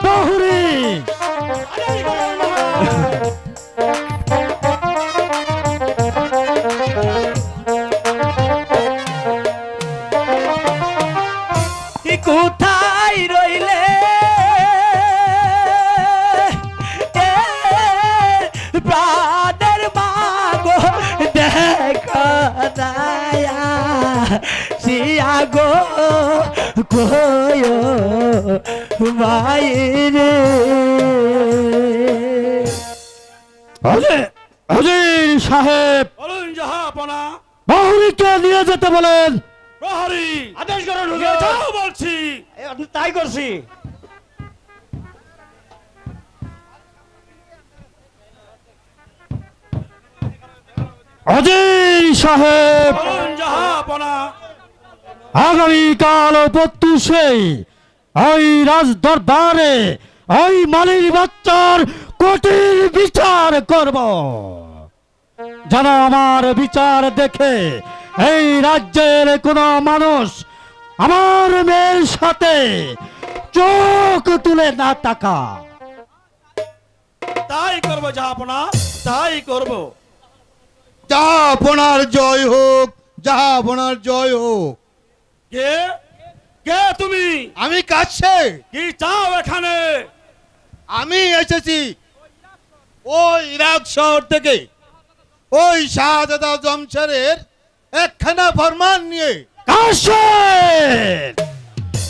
প্রহরী কোথায় রইলে প্রাণের মাগো দেখা দায়া সিয়া গো কয় মায়েরে হাজির সাহেব বলুন জাহাপনা। প্রহরীকে নিয়ে যেতে বলেন। প্রহরী আদেশ করুন নিয়ে হুজুর। যাও বলছি। তাই করছি। হাজির সাহেব বলুন জাহাপনা। আগামীকাল প্রত্যুষে ওই রাজ দরবারে ওই মালির বাচ্চার কঠিন বিচার করব। যেন আমার বিচার দেখে এই রাজ্যের কোন মানুষ আমার মেয়ের সাথে চোখ তুলে না তাকা। তাই করবো জাহাপনা, তাই করবো। জাহাপনার জয় হোক, জাহাপনার জয় হোক। কে কে তুমি? আমি কাছে, কি চাও এখানে? আমি এসেছি ওই ইরাক শহর থেকে ওই শাহজাদা জমশেরের একখানা ফরমান নিয়ে। কাশের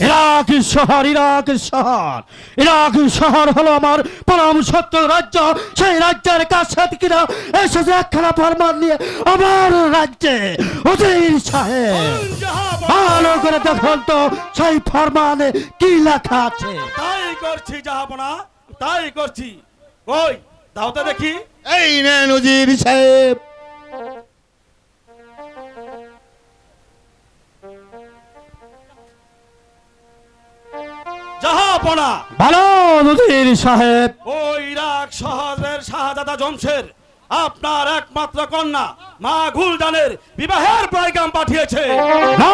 ইরাক শহর, ইরাক শহর, ইরাক শহর হলো আমার পরম সত্য রাজ্য। সেই রাজ্যের কাছে কিনা এসেছে একখানা ফরমান নিয়ে আমার রাজ্যে। হুজুর সাহেব বলুন জাহাপনা। ভালো করে দেখুন তো সেই ফরমানে কি লেখা আছে। তাই করছি জাহাপনা, তাই করছি। কই দাও তো দেখি। এই নেন উজির সাহেব। জাহাপনা, ভালো হুজুর সাহেব। ওই ইরাক শহরের শাহজাদা জমশের আপনার একমাত্র কন্যা মা গুলজানের বিবাহের পয়গাম পাঠিয়েছে। না!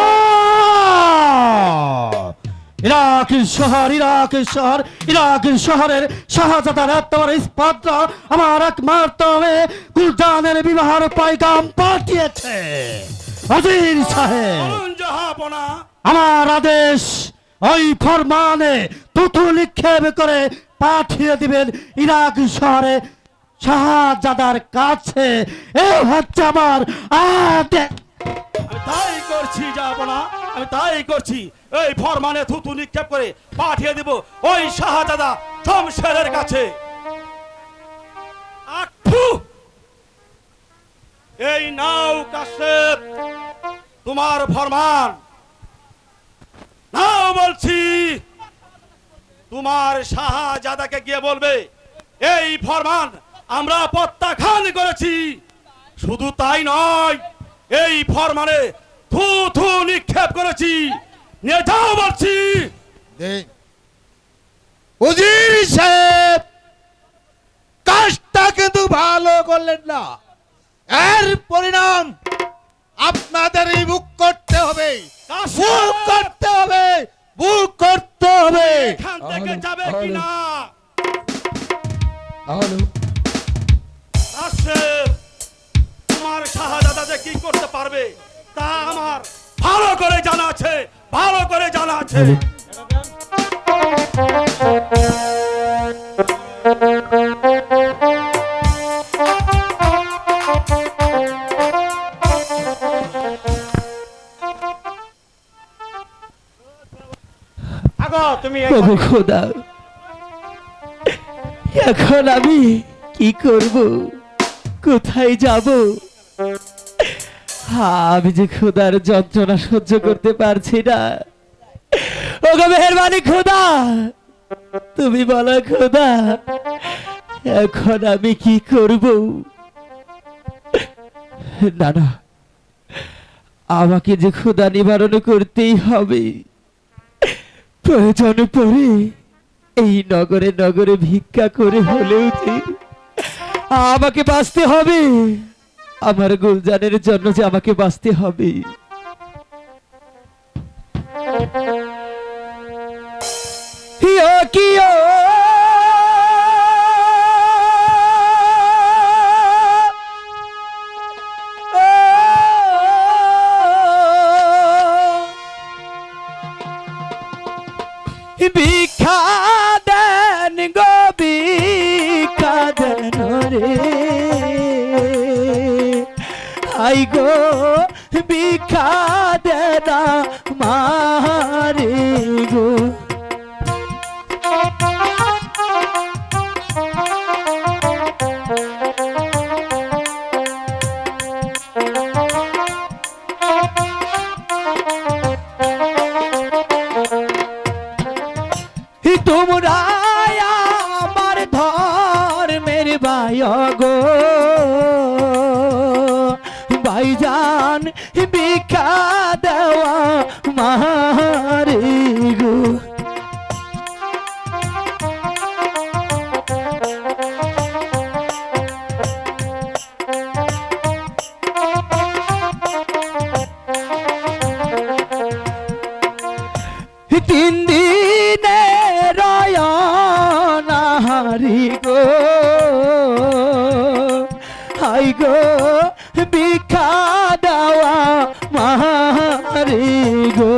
ইরাক শহর, ইরাক শহর, ইরাক শহরের শাহজাদার এতবার ইস্পাত আমার একমাত্র মেয়ে গুলজানের বিবাহের পয়গাম পাঠিয়েছে। হুজুর সাহেব বলুন জাহাপনা। আমার আদেশ ওই ফরমানে থুথু নিক্ষেপ করে পাঠিয়ে দিবেন ইরাক শহরে শাহজাদার কাছে। এ হচ্ছে আমার আদেশ। আমি তাই করছি জাহাপনা, আমি তাই করছি। এই ফরমানে থুতু নিক্ষেপ করে পাঠিয়ে দিব ওই শাহজাদা জমশেরের কাছে। আক্ফু! এই নাও কাশেপ তোমার ফরমান। নাও বলছি। তোমার শাহজাদাকে গিয়ে বলবে এই ফরমান আমরা প্রত্যাখ্যান করেছি। শুধু তাই নয়, এই ফরমানে থু থু নিক্ষেপ করেছি। নিয়ে যাও বলছি। দেন। উজির সাহেব কাজটা কিন্তু ভালো করলেন না। এর পরিণাম আপনাদেরই বুক করতে হবে, বুক করতে হবে, বুক করতে হবে। এখান থেকে যাবে কিনা? কাশেম, তোমার শাহজাদা যে কি করতে পারবে তা আমার ভালো করে জানা আছে, ভালো করে জানা আছে। আগো তুমি প্রভু খোদা, এখন আমি কি করব, কোথায় যাব? আমি যে খোদার যন্ত্রণা সহ্য করতে পারছি না। ওগো মেহেরবানি খোদা, তুমি বলো খোদা, এখন আমি কি করব? না না, আমাকে যে খোদা নিবারণ করতেই হবে। প্রয়োজন পড়ে এই নগরে নগরে ভিক্ষা করে হলেও যে আমাকে বাঁচতে হবে। আমার গুলজানের জন্য যে আমাকে বাঁচতে হবে। কিও কিও ভিক্ষা দেন গো ভিক্ষা দেন রে আই গো ভিক্ষা দেনা মারে গো তোমরা আমার ধর্মের ভাই গো ভাইজান ভিক্ষা দেওয়া মারে গো তিন দিনে রয়নাহারি গো হাই গো ভিক্ষা দেওয়া মারি গো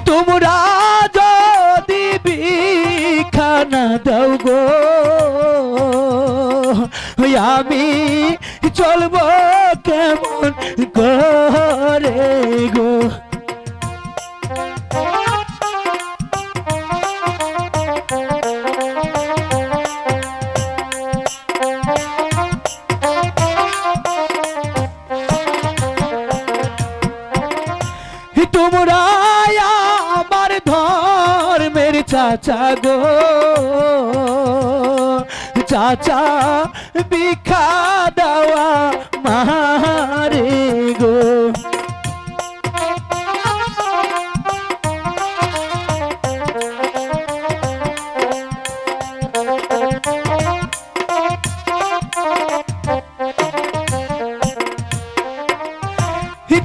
তোমরা যদি ভিক্ষা না দাও গো আমি চলবো কেমন করে গো তোমরা আমার ধর্মের চাচা গো চাচা ভিক্ষা দেওয়া মারে গো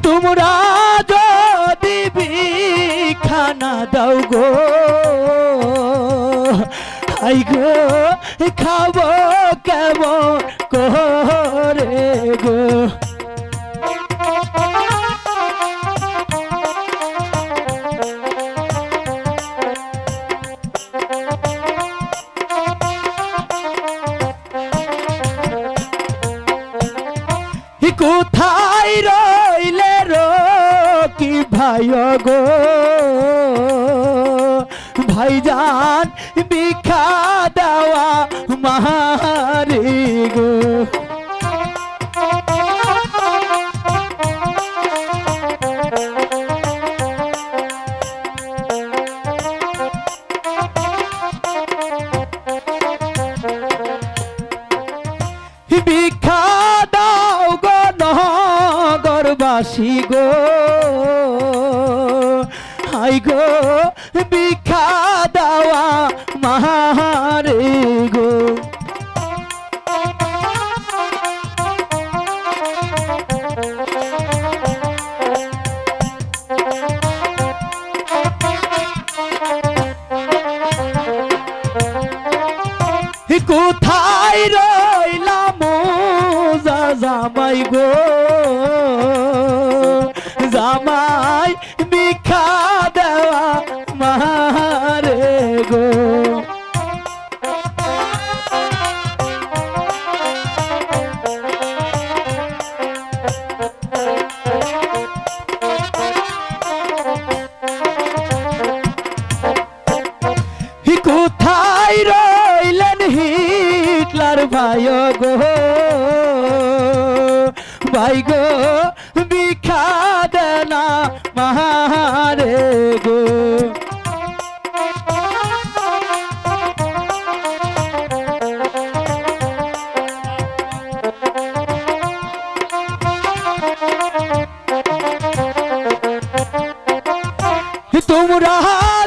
তোমরা যদি ভিক্ষা না দাও গো আই গো খাবো কেমন করে গো কোথায় রইলে কি ভাই গো ভাইজান ভিক্ষা দেওয়া মারি গো ভিক্ষা দাও গো নগরবাসী গো হাই গো ভিক্ষা দেওয়া মারে গো কোথায় রইলাম জামাই গো জামাই ভিক্ষা দেওয়া মারে গো কোথায় রইলেন হিটলার ভাই গো ভাই গো ভিক্ষা দেনা মারে গো তোমরা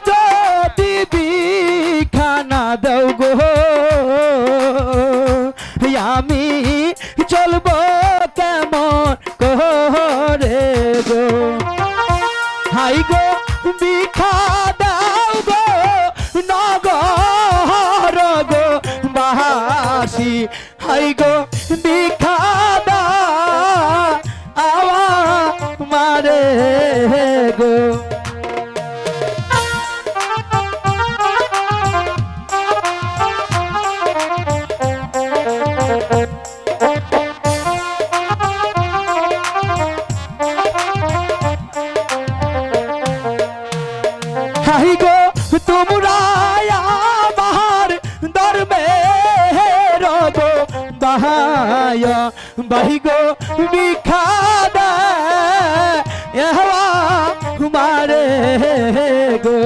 যদি ভিক্ষা না দাও গো আমি চলবো কেমন করে গো হাই গো ভিক্ষা দাও গো নগর গো বাসি হাই গো ভিক্ষা দাও আওয়া মারে গো হাই গো তোমরা আমার ধর্মের গো বাহায়া বাহি গো ভিক্ষা দেয় মারে গো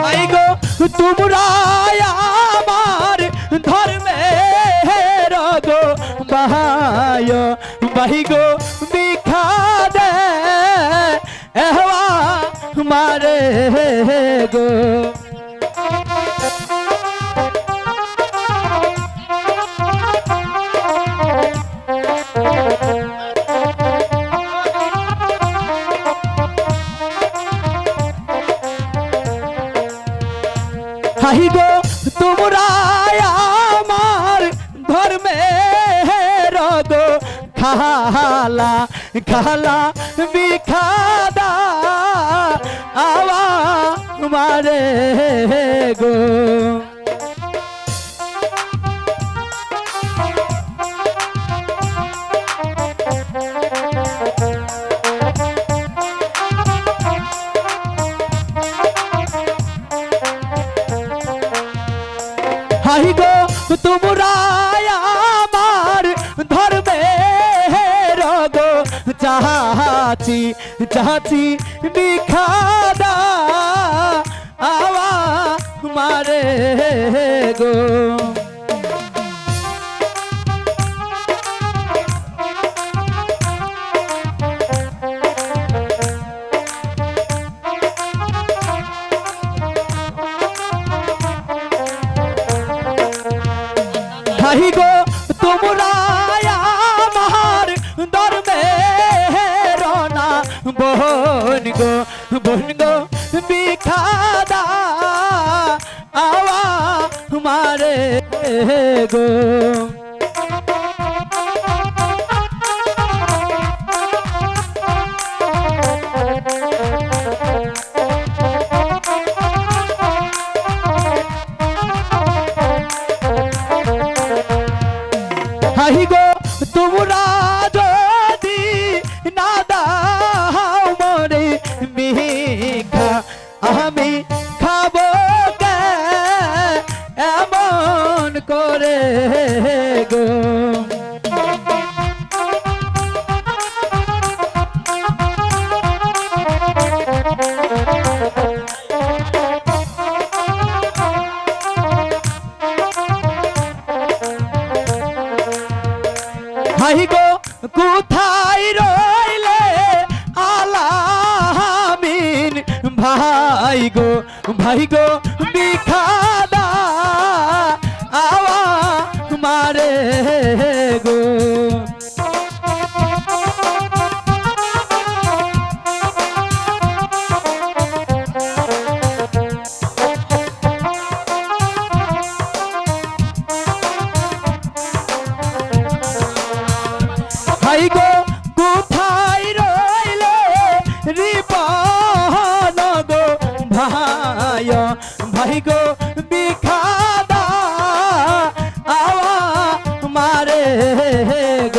হাই গো তোমরা আমার ধর্মের গো বাহায় বাহি গো ভিক্ষা দেয় মারে গো হাই গো তোমরা আমার ধর্মের গো খালা খালা ভিক্ষা দাও আওয়া মারে গো হাই গো তোমরা আমার ধর্মের গো চাচি চাচি ভিক্ষা দাও আওয়া মারে গো হাই গো তোমরা আমার ধর্মের না বোন গো ভিক্ষা দাও আওয়া মারে গো হাই গো তোমরা যদি না দাও মরে ভিক্ষা আমি খাবো কে এমন করে গো হাই গো কোথায় রইলে আলামিন ভাই গো ভিক্ষা দাও আওয়া মারে গো হাই গো কোথায় রইলে রিপন গো ভাই গো ভিক্ষা দাও আওয়া মারে গো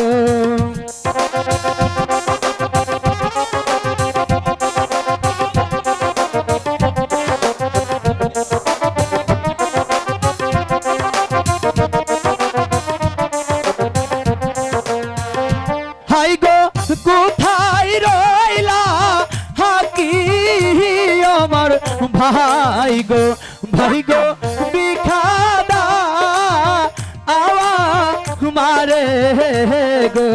হাই গো কোথায় রইলা হাকি আমার ভাই গো ভিক্ষা দাও মারে গো।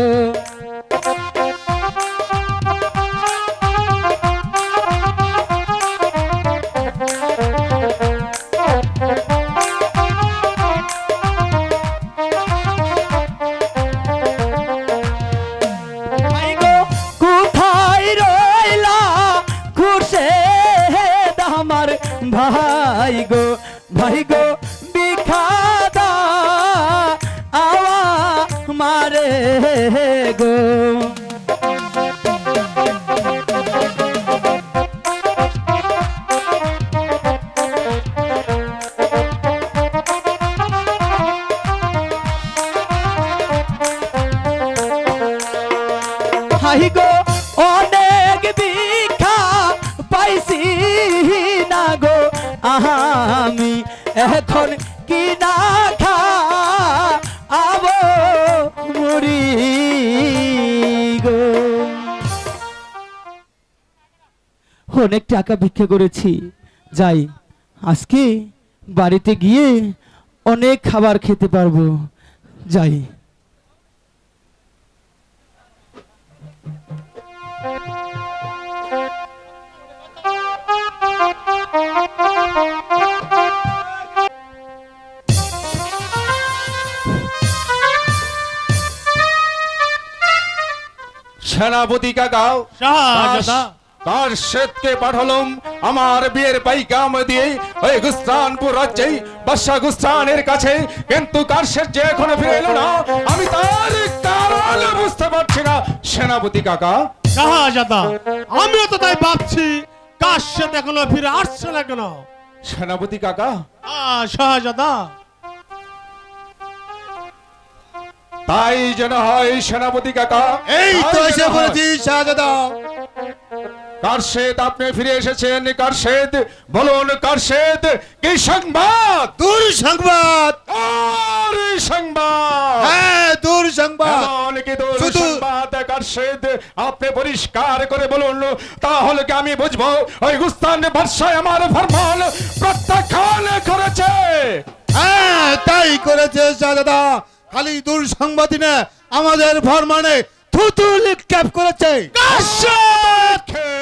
ভাই গো কোথায় রইলা খুরশেদ আমার ভাই গো, ভাই গো বিখাদা আওয়া মারে গো। হাই গো অনেক ভিক্ষা পাইছি না গো আমি এখন কি না খা আবো মরি গো। অনেক টাকা ভিক্ষা করেছি, যাই আজকে বাড়িতে গিয়ে অনেক খাবার খেতে পারবো, যাই। সেনাপতি কাকা, শাহজাদা কার শ্বেতকে পাঠালাম আমার বিয়ের পাইকাম দিয়ে ওই গুস্তানপুর রাজ্যে বাদশা গুস্তানের কাছে, কিন্তু কার শ্বেত যে এখনো ফিরে এলো না, আমি তার কারণ বুঝতে পারছি না সেনাপতি কাকা। শাহজাদা আমিও তো তাই ভাবছি, কাশ্যপ এখনো ফিরে আসছে না কেন? সেনাপতি কাকা, শাহজাদা তাই যেন হয় সেনাপতি কাকা। এই তো তাই এসে যেন হয়। বলেছি শাহজাদা। কারশেদ আপনি ফিরে এসেছেন, কারশেদ বলুন কারশেদ কি সংবাদ? দূর সংবাদ। আর সংবাদ, হ্যাঁ দূর সংবাদ। এমন কি দূর শুধু- সংবাদ কারশেদ আপনি পরিষ্কার করে বলুন, তাহলে কি আমি বুঝবো ওই গুস্তান বাদশাহ আমার ফরমান প্রত্যাখ্যান করেছে? হ্যাঁ তাই করেছে শাহজাদা। খালি দূর সংবাদই না, আমাদের ফরমানে থুতু নিক্ষেপ করেছে।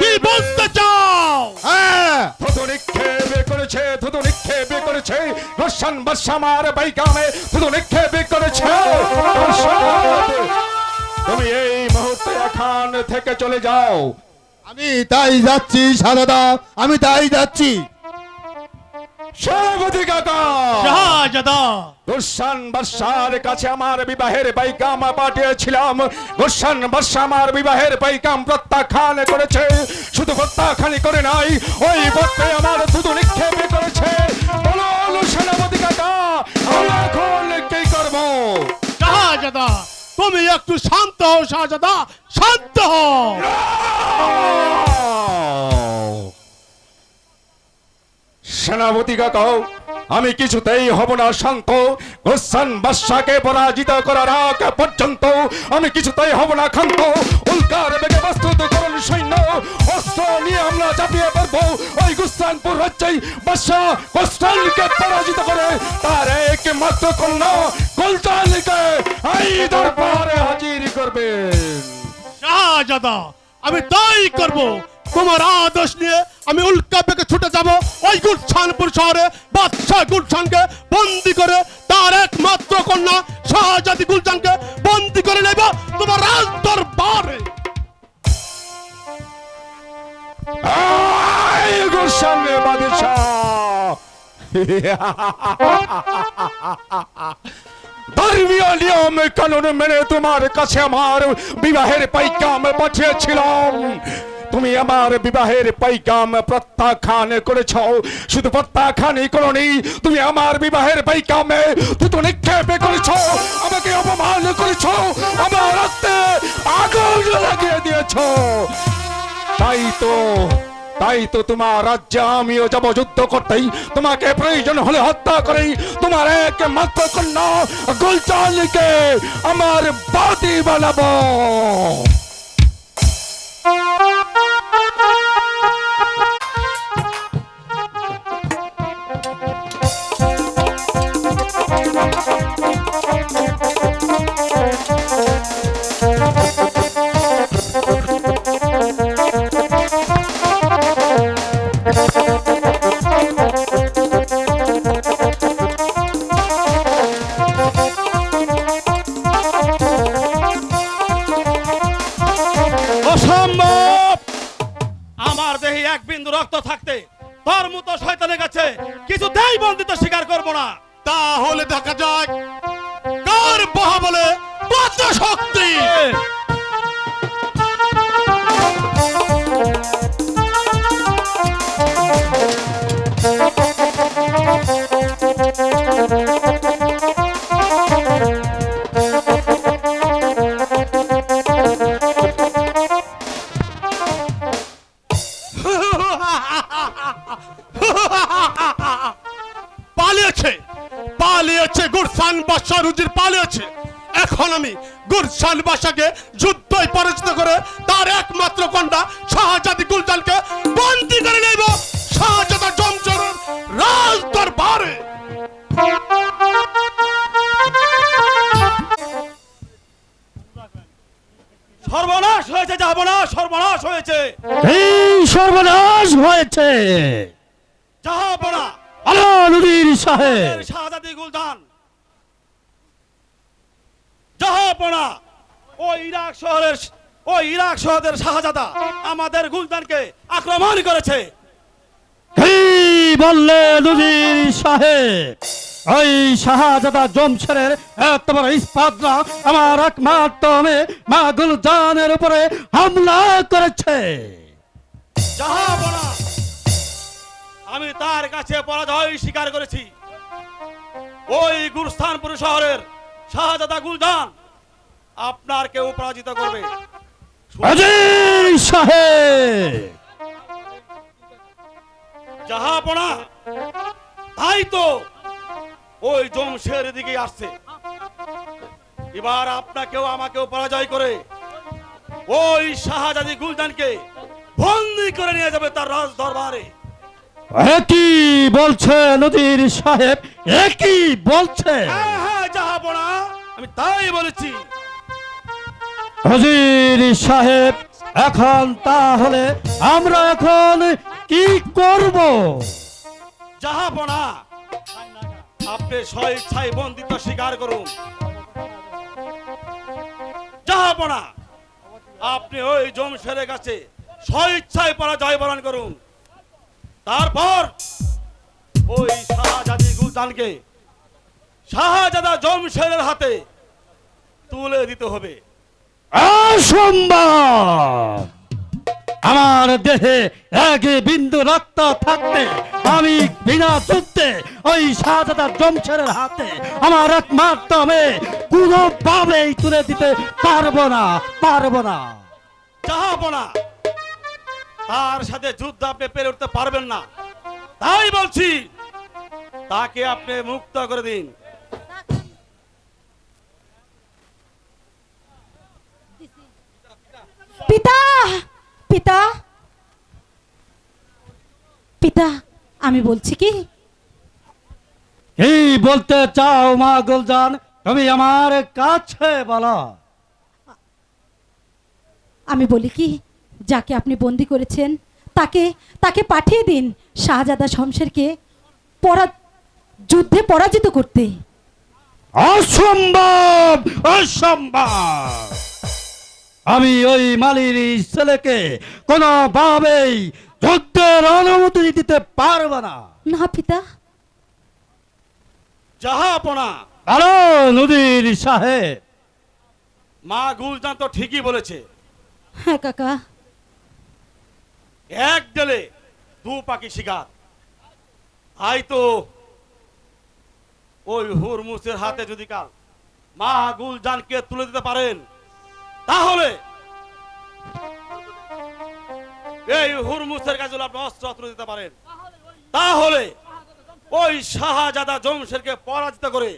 কি বলতে চাও? হ্যাঁ থুতু নিক্ষেপ করেছে, থুতু নিক্ষেপ করেছে রোশন বাদশাহ আমার বাইকামে থুতু নিক্ষেপ করেছে। কারশেদ, তুমি এই মুহূর্তে এখান থেকে চলে যাও। আমি তাই যাচ্ছি শাহজাদা, আমি তাই যাচ্ছি। সেনাপতি কাকা, শাহজাদা গুলশান বাদশার কাছে আমার বিবাহের পাইকাম পাঠিয়েছিলাম, গুলশান বাদশাহ আমার বিবাহের পাইকাম প্রত্যাখ্যান করেছে। শুধু প্রত্যাখ্যানই করে নাই, ওই পত্রে আমার থুতু নিক্ষেপ করেছে। বলুন সেনাপতি কাকা, আমি এখন কি করব? শাহজাদা তুমি একটু শান্ত হও, শাহজাদা শান্ত হও। সেনাপতি কাকা, আমি কিছুতেই হব না শান্ত। গোসান বাদশাকে পরাজিত করার আগ পর্যন্ত আমি কিছুতেই হব না ক্ষান্ত। উল্কার বেগে প্রস্তুত করুন সৈন্য, অস্ত্র নিয়ে আমরা চাপিয়ে পড়বো ওই গুস্তানপুর রাজ্যে। বাদশাহ গোস্তানকে পরাজিত করে তার একমাত্র কন্যা গুলজানকে এই দরবারে হাজির করবেন। শাহজাদা আমি তাই করব। তোমার আদেশ নিয়ে আমি উল্কা বেগে ছুটে যাব ওই গুলশানপুর শহরে। বাদশাহ গুলশানকে বন্দি করে তার একমাত্র কন্যা শাহজাদি গুলশানকে বন্দি করে নেব তোমার রাজ দরবারে। আয় গুলশান বাদশাহ, ধর্মীয় নিয়ম কানুন মেনে তোমার কাছে আমার বিবাহের পাইকাম পাঠিয়েছিলাম। তুমি আমার বিবাহের পাইকাম প্রত্যাখ্যান করেছ। শুধু প্রত্যাখ্যানই করনি, তুমি আমার বিবাহের পাইকামে থুতু নিক্ষেপ করেছ, আমাকে অপমান করেছ, আমার রক্তে আগুন লাগিয়ে দিয়েছ। তাই তো তোমার রাজ্যে আমিও যাব যুদ্ধ করতেই, তোমাকে প্রয়োজন হলে হত্যা করেই তোমার একমাত্র কন্যা গুলজানকে আমার বাদী বানাবো। তাহলে দেখা যাক কার বাহুবলে কত শক্তি। পালিয়েছে পালিয়েছে গুরসান বাদশা রুজির পালিয়েছে। এখন আমি গুরসান বাদশাকে যুদ্ধই পরাজিত করে তার একমাত্র কন্যা শাহজাদি গুলজানকে বন্দী করে নেব শাহজাদা জমজরের রাজ দরবারে। সর্বনাশ হয়েছে জাহাপনা, সর্বনাশ হয়েছে এই সর্বনাশ হয়েছে। জাহাপনা। আলো নদীর সাহেব, শাহজাদি গুলজান জাহাপনা, ওই ইরাক শহরের শাহজাদা আমাদের গুলজানকে আক্রমণ করেছে। কি বললে নদীর সাহেব? ওই শাহজাদা জমশেরের এত বড় ইস্পাতরা আমার একমাত্র মেয়ে মা গুলজানের উপরে হামলা করেছে। জাহাপনা, আমি তার কাছে পরাজয় স্বীকার করেছি। ওই গুরস্তানপুর শহরের শাহজাদা গুলজান আপনার কেউ পরাজিত করবে। নদীর সাহেব, জাহাপনা, তাই তো ওই জমশের দিকে আসছে। এবার আপনাকেও আমাকেও পরাজয় করে ওই শাহজাদি গুলজানকে বন্দী করে নিয়ে যাবে তার রাজ দরবারে। একই বলছে নদীর সাহেব, একই বলছে। হ্যাঁ হ্যাঁ জাহাপনা, আমি তাই বলেছি। নদীর সাহেব, এখন তাহলে আমরা এখন কি করব? জাহাপনা, আপনি স্বেচ্ছায় বন্দিত্ব স্বীকার করুন। জাহাপনা, আপনি ওই জমশেরের কাছে স্বেচ্ছায় পরাজয় বরণ করুন। তারপর ওই শাহজাদি গুলজানকে শাহজাদা জমশেরের হাতে তুলে দিতে হবে। অসম্ভব! আমার দেহে এক বিন্দু রক্ত থাকতে আমি বিনা যুদ্ধে ওই শাহজাদা জমশেরের হাতে আমার একমাত্র মেয়ে কোনোভাবেই তুলে দিতে পারবো না, পারবো না। জাহাপনা, তার সাথে যুদ্ধ আপনি পেরে উঠতে পারবেন না। তাই বলছি তাকে আপনি মুক্ত করে দিন। পিতা, পিতা, পিতা, আমি বলছি কি, কি বলতে চাও মা গুলজান? তুমি আমার কাছে বলো। আমি বলি কি, যাকে আপনি বন্দি করেছেন তাকে তাকে পাঠিয়ে দিন শাহজাদা শমশেরকে যুদ্ধে পরাজিত করতে। অসম্ভব, অসম্ভব! আমি ওই মালির ছেলেকে কোনোভাবেই যুদ্ধের অনুমতি দিতে পারবো না। না পিতা। জাহাপনা, আলো নদীর সাহেব, মা গুলজান তো ঠিকই বলেছে। হ্যাঁ কাকা। এক ডেলে দু পাখি শিকার। তাই তো ওই হুরমুসের হাতে যদি কাল মা গুলজানকে তুলে দিতে পারেন, তাহলে এই হুরমুসের কাছে আপনি অস্ত্র তুলে দিতে পারেন, তাহলে ওই শাহজাদা জমশেরকে পরাজিত করে।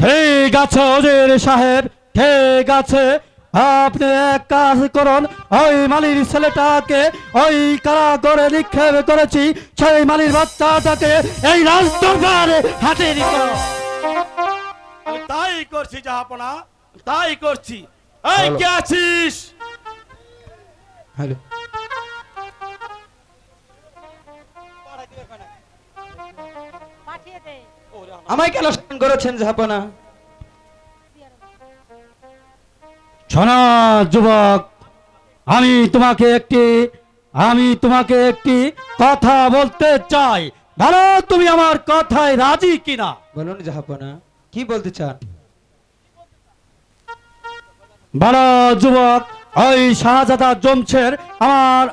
ঠিক আছে ওজির সাহেব, ঠিক আছে। আপনি এক কাজ করুন, ওই মালির ছেলেটাকে ওই কারাগারে নিক্ষেপ করেছি, সেই মালির বাচ্চাটাকে এই রাজদরবারে হাতে দিতে। আমি তাই করছি জাহাপনা, তাই করছি। এই কে আছিস? হ্যালো, আমায় কেন স্মরণ করেছেন জাহাপনা? শোনা যুবক, আমি তোমাকে একটি কথা বলতে চাই। বলো তুমি আমার কথায় রাজি কিনা? বলুন জাহাপনা, কি বলতে চান? বলো যুবক, ওই শাহজাদা জমশের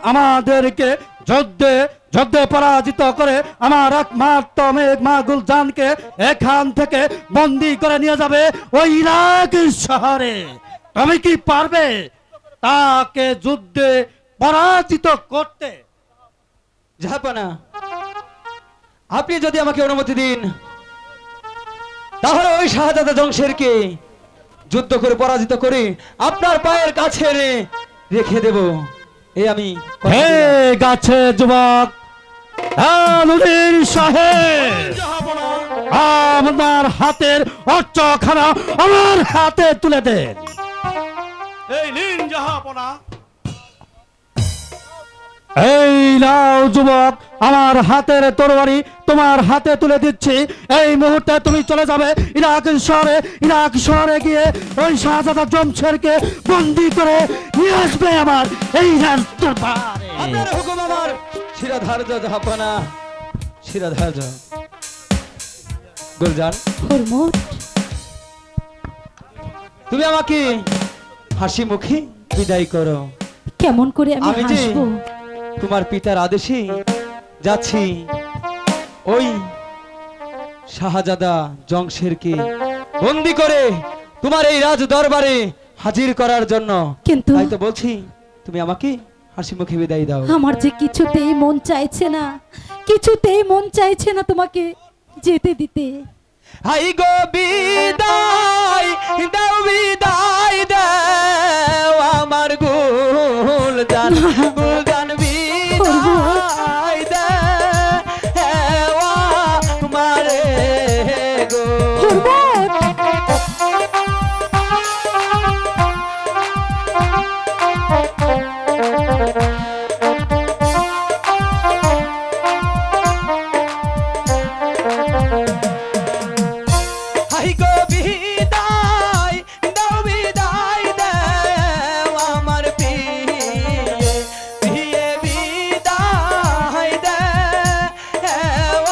আমাদেরকে যুদ্ধে পরাজিত করে আমার একমাত্র মেঘ মা গুলজানকে এখান থেকে বন্দি করে নিয়ে যাবে ওই ইরাক শহরে। তুমি কি পারবে তাকে যুদ্ধে পরাজিত করতে? জাহাপনা, আপনি যদি আমাকে অনুমতি দিন, তাহলে ওই শাহজাদা জংশেরকে যুদ্ধ করে পরাজিত করে আপনার পায়ের কাছে এনে রেখে দেব। এই আমি কথা হে দিলাম। গাছে যুবক, নদীর সাহেব, আপনার হাতের অর্চখানা আমার হাতে তুলে দেন। এই নিন জাহাপনা। এই নাও যুবক, আমার হাতের তরবারি তোমার হাতে তুলে দিচ্ছি। এই মুহূর্তে তুমি চলে যাবে ইরাক শহরে গিয়ে ওই শাহজাদা জমশেরকে বন্দি করে নিয়ে আসবে আমার এই দরবারে। আপনার হুকুম আমার শিরাধার্য জাহাপনা, শিরাধার্য। গুলজান, হুরমুট, তুমি আমাকে হাসি মুখে বিদায় করো। কেমন করে আমি আমি যে হাসবো? তোমার পিতার আদেশে যাচ্ছি ওই শাহজাদা জংশেরকে বন্দি করে তোমার এই রাজ দরবারে হাজির করার জন্য। কিন্তু তাই তো বলছি, তুমি আমাকে হাসি মুখে বিদায় দাও। আমার যে কিছুতেই মন চাইছে না, কিছুতেই মন চাইছে না তোমাকে যেতে দিতে। হাই গো বিদায় দাও, বিদায় দাও আমার গুলজান, গুলজান বিদায় দাও আমারে গো। হুরমুট, হাই গো বিদায় দাও, বিদায় দাও আমার প্রিয়ে, প্রিয়ে বিদায় দাও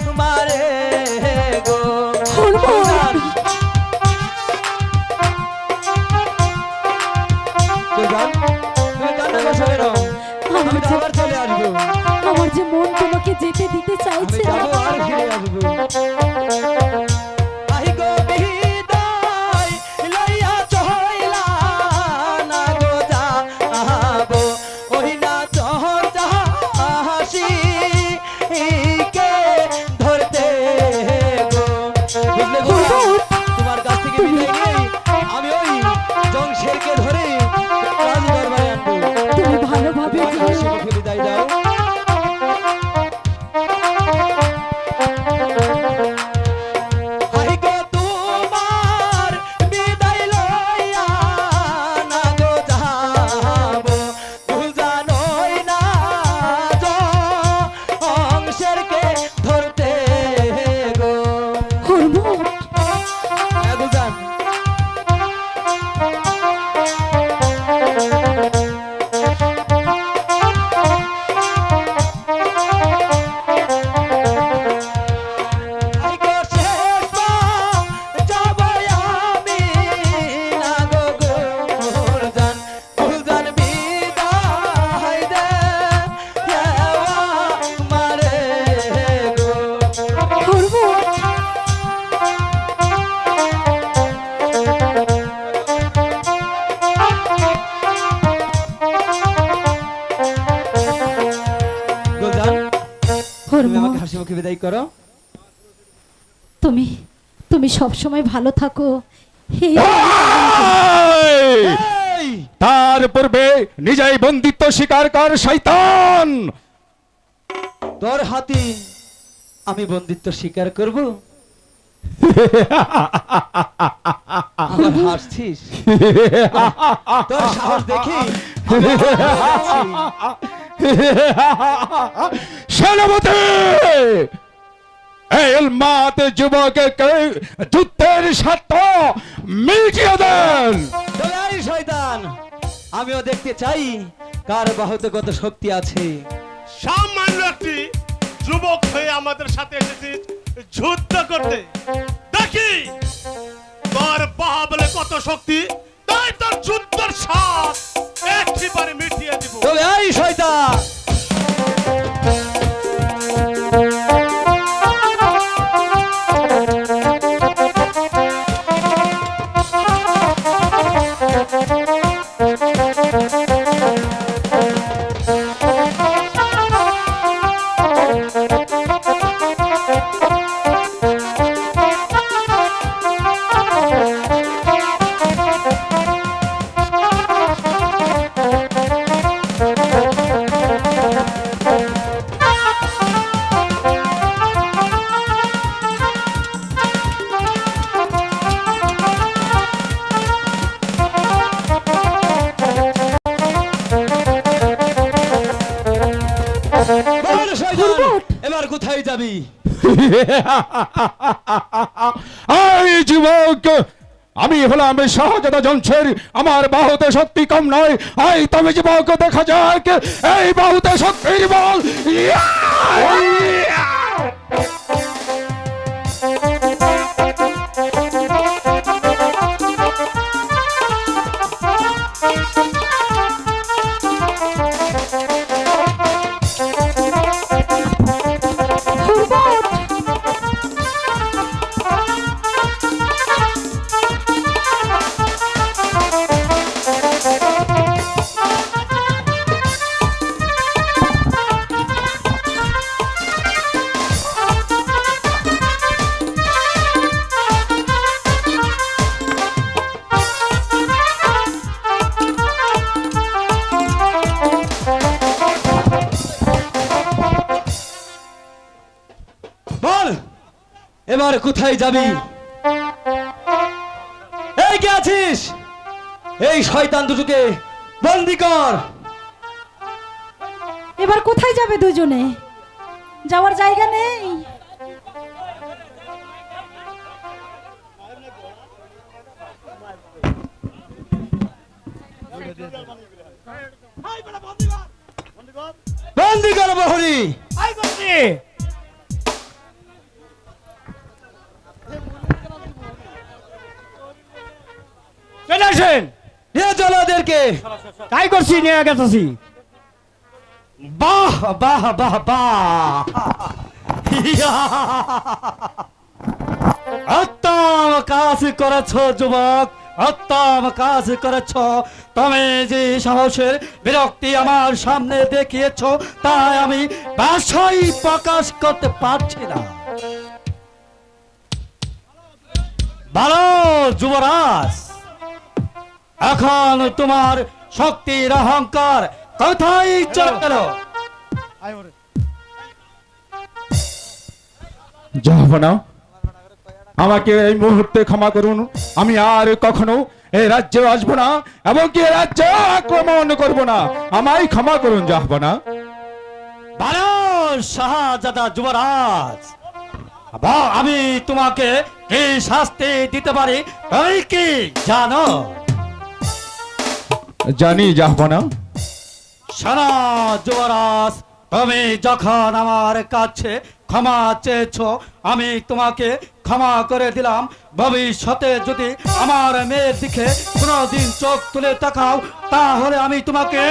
আমারে গো। হুরমুট, গুলজান, তুমি কান্না করছো কেন? আমি তো আবার চলে আসবো, আমার যে মন তোমাকে যেতে দিতে আমি চাইছে না। যাবো আর ফিরে আসবো। আহি গো বিদায় লইয়া চহইলা না গো যাবো, ওই না হাসি কে ধরতে গো। বুঝলে গো, হুরমুট, তোমার কাছ থেকে বিদায় নিয়ে আমি ওই জংশেরকে ধরে রাজ দরবারে আনবো। তুমি ভালোভাবে তুমি যেও। হাসি মুখে বিদায় দাও। হাই গো তোমার বিদায় লইয়া না গো যাবো, গুলজানই না জংশেরকে ধরতে গো। হুরমুট, হ্যাঁ গুলজান, হাই গো শেষবার যাবো আমি না গো গুলজান, গুলজান বিদায় দেও আমারে গো। হুরমুট, গুলজান, তুমি আমাকে হুরমুট, হাসি মুখে বিদায় করো। তুমি তুমি সব সময় ভালো থাকো। হে এই, তার পূর্বে নিজেই বন্দিত্ব স্বীকার কর শয়তান। তোর হাতে আমি বন্দিত্ব স্বীকার করব? আবার হাসছিস? তোর সাহস দেখি আমি আবার হাসছি। সেনাপতি, এই উন্মাদ যুবককে যুদ্ধের স্বার্থ মিটিয়ে দেন। তবে এই শয়তান, আমিও দেখতে চাই কার বাহুতে কত শক্তি আছে। সামান্য একটি যুবক হয়ে আমাদের সাথে এসেছিস যুদ্ধ করতে। দেখি তোর বাহাবলে কত শক্তি, তাই তোর যুদ্ধের স্বাদ একেবারে মিটিয়ে দিব। তবে এই শয়তান, বল শয়তান, এবার কোথায় যাবি? এই যুবক, আমি হলাম শাহজাদা জংশের, আমার বাহুতে শক্তি কম নয়। এই তবে যুবক দেখা যাক এই বাহুতে শক্তির বল। ইয়া! বল এবার কোথায় যাবি? এই কে আছিস? এই শয়তান দুটোকে বন্দি কর। এবার কোথায় যাবে দুজনে? যাওয়ার জায়গা নেই। বন্দি কর প্রহরী। চলে আসেন। নিয়ে চলো ওদেরকে। তাই করছি, নিয়ে গেছি। বাহ বাহ বাহ বাহ, উত্তম কাজ করেছ যুবক, উত্তম কাজ করেছ। তুমি যে সাহসের বিরক্তি আমার সামনে দেখিয়েছ, তাই আমি ভাষায় প্রকাশ করতে পারছি না। ভালো যুবরাজ, এখন তোমার শক্তির অহংকার কোথায় চলে গেল? জাহাপনা, আমাকে এই মুহূর্তে ক্ষমা করুন। আমি আর কখনো এই রাজ্যে আসবো না, এমনকি এই রাজ্যে আক্রমণ করব না। আমায় ক্ষমা করুন জাহাপনা। ভালো শাহজাদা যুবরাজ, আমি তোমাকে কি শাস্তি দিতে পারি তুমি কি জানো? জানি জাহাপনা। শোনো যুবরাজ, তুমি যখন আমার কাছে ক্ষমা চেয়েছো, আমি তোমাকে ক্ষমা করে দিলাম। ভবিষ্যতে যদি আমার মেয়ের দিকে কোনোদিন চোখ তুলে তাকাও, তাহলে আমি তোমাকে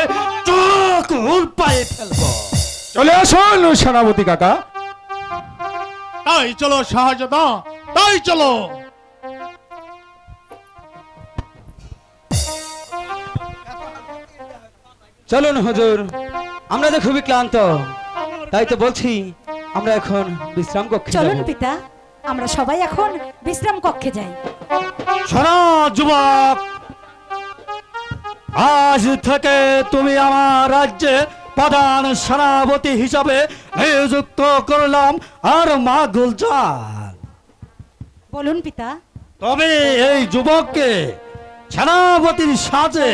চোখ উল্পায়ে ফেলবো। চলে আসুন সেনাপতি কাকা। তাই চলো শাহজাদা, তাই চলো। চলুন হুজুর, আমরা তো খুবই ক্লান্ত, তাই তো বলছি আমরা এখন বিশ্রাম কক্ষে চলুন যাব। পিতা, আমরা সবাই এখন বিশ্রাম কক্ষে যাই। শোনো যুবক, আজ থেকে তুমি আমার রাজ্যে প্রধান সেনাপতি হিসাবে নিযুক্ত করলাম। আর মা গুলজার, বলুন পিতা। তবে এই যুবককে সেনাপতির সাজে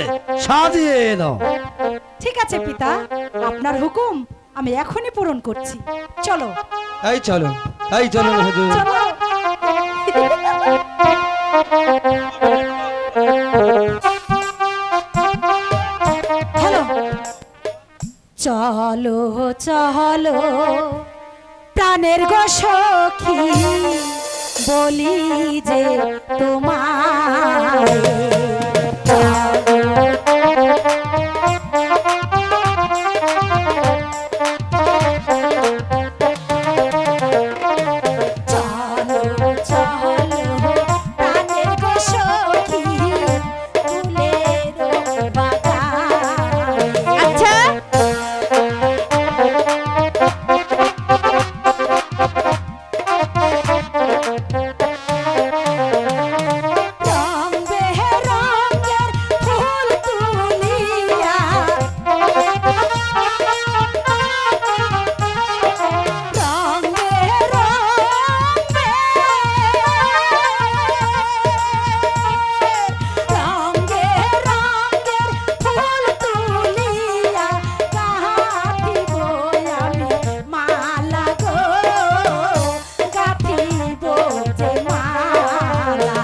সাজিয়ে এলো। ঠিক আছে পিতা, আপনার হুকুম আমি এখনই পূরণ করছি। চলো তাই চলো, তাই চলুন হুজুর। চলো। হ্যালো, চলো চলো প্রাণের গো সখী বলি যে তোমার চলো চলো প্রাণের গো সখী ফুলের বাগান। আচ্ছা রং বেরঙের ফুল তুলিয়া রং বেরঙের ফুল তুলিয়া গাঁথিব আমি মালা গো গাঁথিব যে মালা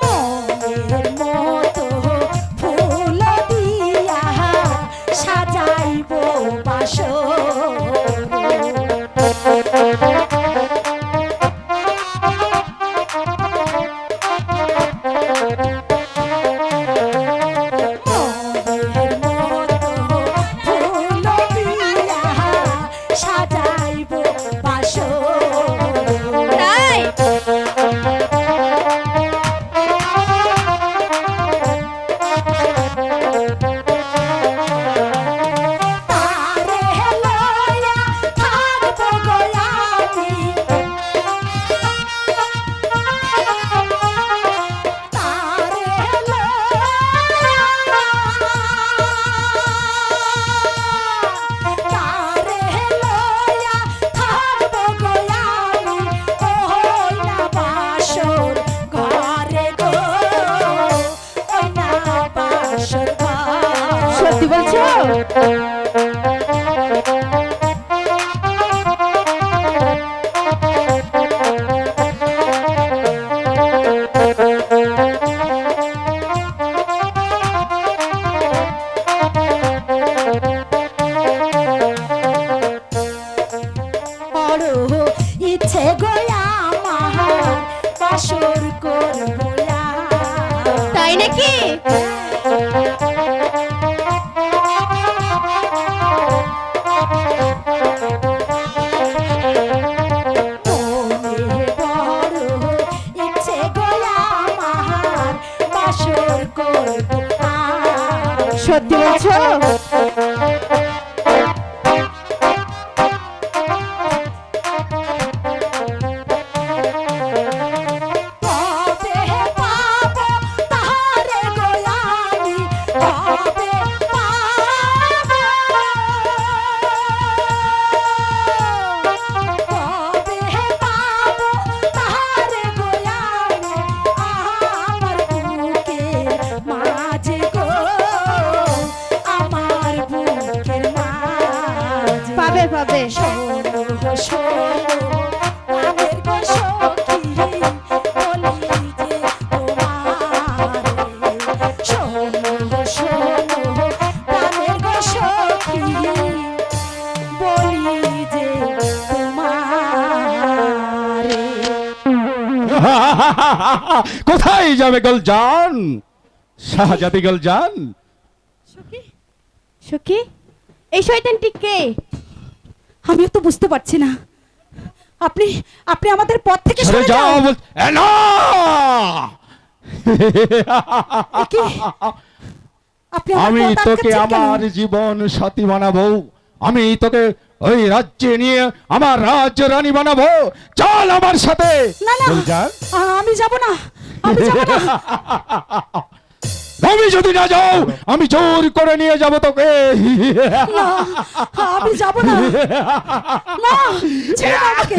মনের মতো ফুল দিয়া সাজাইব বাসর মনের মতো ফুল দিয়া সাজাইব বাসর তাই তারে লয়া থাকব গো আমি তারে লয়া থাকব গো আমি ওই না বাসর ঘরে গো ওই না বাসর ঘর। সত্যি বলছো? বড় ইচ্ছে গোয়া আমার বাসর করব তাই নাকি? মনে বড় ইচ্ছে গোয়া আমার বাসর করব সত্যি বলছো? কবে পাবো তাহারে গো আমি কবে পাবো কবে পাবো তাহারে গো আমি আমার বুকের মাঝে গো আমার বুকের মাঝে পাবে পাবে শোনো শোনো প্রাণের গো সখী বলি যে তোমারে শোনো শোনো প্রাণের গো সখী বলি যে তোমারে কোথায় যাবে গুলজান? শাহজাদি গুলজান, সখী সখী এই শয়তানটি কে? আমিও তো বুঝতে পারছি না। আপনি আপনি আমাদের পথ থেকে সরে সরে যাও যান। এ না! কি? আপনি আমার আমি পথ তোকে আটকাচ্ছেন কেন? আমার জীবন সাথী বানাবো। আমি তোকে ওই রাজ্যে নিয়ে আমার রাজ্য রানী বানাবো। চল আমার সাথে। না না গুলজান, আমি যাব না আমি যাব না তুমি যদি না যাও আমি জোর করে নিয়ে যাব তোকে। না, আমি যাব না না ছেড়ে দাও আমাকে।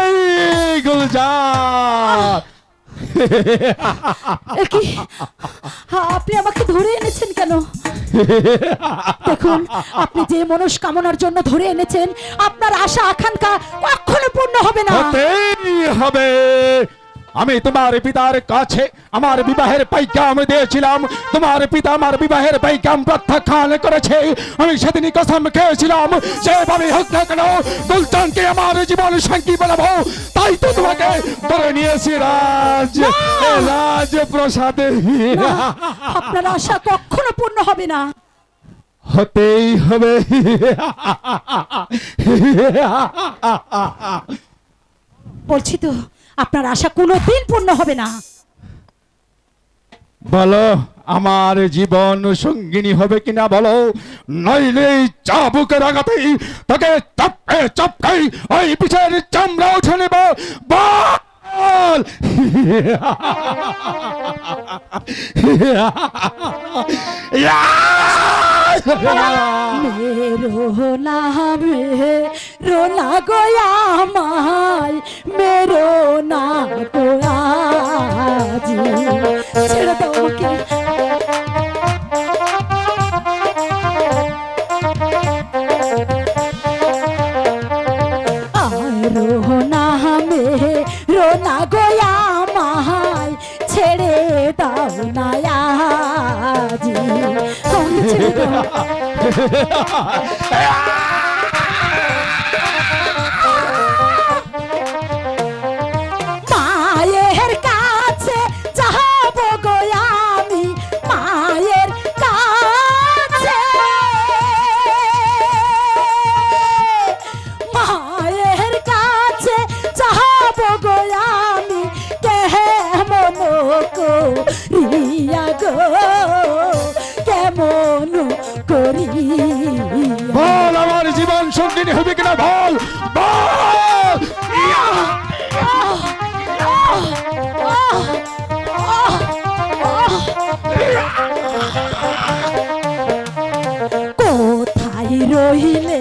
এই গুলজার, এ কি আপনি আমাকে ধরে এনেছেন কেন? দেখুন, আপনি যে মনস্কামনার জন্য ধরে এনেছেন, আপনার আশা আকাঙ্ক্ষা কখনো পূর্ণ হবে না। হতেই হবে। আমি তোমার পিতার কাছে আমার বিবাহের পাইকাম দিয়েছিলাম, তোমার পিতা আমার বিবাহের পাইকাম প্রত্যাখ্যান করেছে। আমি সেদিনই কসম খেয়েছিলাম, যেভাবে হোক না কেন গুলজানকে আমার জীবন সঙ্গী বানাবো। তাই তো তোমাকে ধরে নিয়েছি রাজপ্রসাদে। না, আপনার আশা কখনো পূর্ণ হবে না। হতেই হবে। বলছি তো, আপনার আশা কোনোদিন পূর্ণ হবে না। বলো, আমার জীবন সঙ্গিনী হবে কিনা বলো, নইলে চাবুকের আঘাতেই তাকে চাপকে চাপকে ওই পিছের চামড়া উঠে নেব। বল। मेरो नाम रोना गोया माय मेरो ना गोया जी। ছেড়ে দাও আমাকে। রোনা মে রোনা গোয়া মায় ছেড়ে দাও না আজি। আমাকে ছেড়ে দাও। মায়ের কাছে যাব গো আমি, মায়ের কাছে, মায়ের কাছে যাব গো আমি, কেমন করিয়া গো, কেমন করিয়া। বল, আমার জীবন সঙ্গিনী হবে কিনা বল, বল। কোথায় রইলে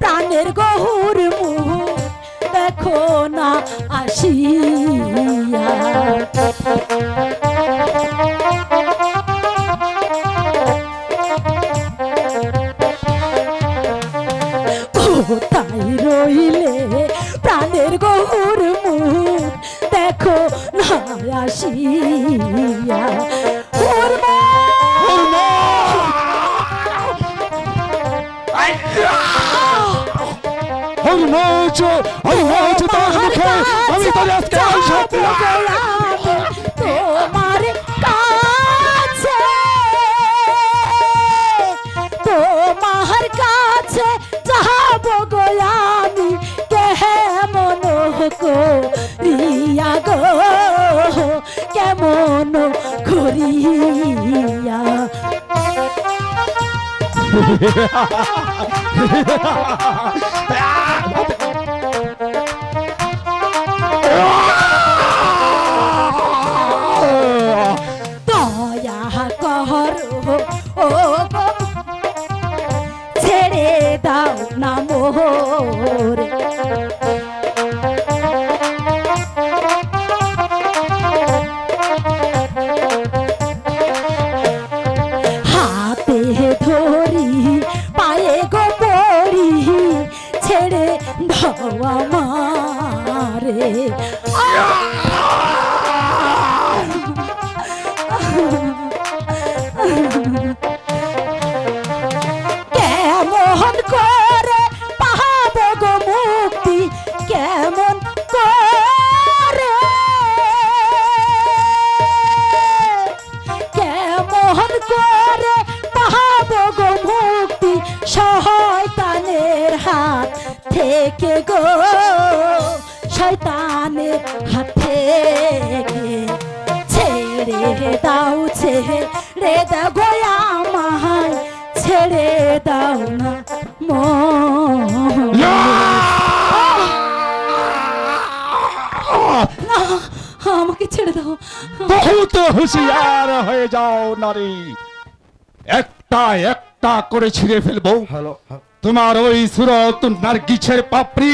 প্রাণের গহুর মুখ, দেখো না আসিয়া। কোথায় রইলে প্রাণের গহুর মুখ, দেখো না আসিয়া। হরমোচ তোর মুখে আমি তোর আজকে সাথে তোমার কাছে, তোমার কাছে যাব গো আমি, কেমন করিয়া গো, কেমন করিয়া। দয়া করো ও গো, ছেড়ে দাও না মোরে। হাতে ধরি পায়ে গো পড়ি, ছেড়ে দাও আমারে। কেমন করে পাবো গো মুক্তি, কেমন করে, কেমন করে পাবো গো মুক্তি, শয়তানের হাত থেকে গো, শয়তানের হাত থেকে। ছেড়ে দাও, ছেড়ে দাও গো আমায়, ছেড়ে দাও না মন। আমাকে ছেড়ে দাও। বহুত হুঁশিয়ার হয়ে যাও নারী, একটা একটা করে ছিঁড়ে ফেলবো তোমার ওই সুরত নার্গিসের পাপড়ি,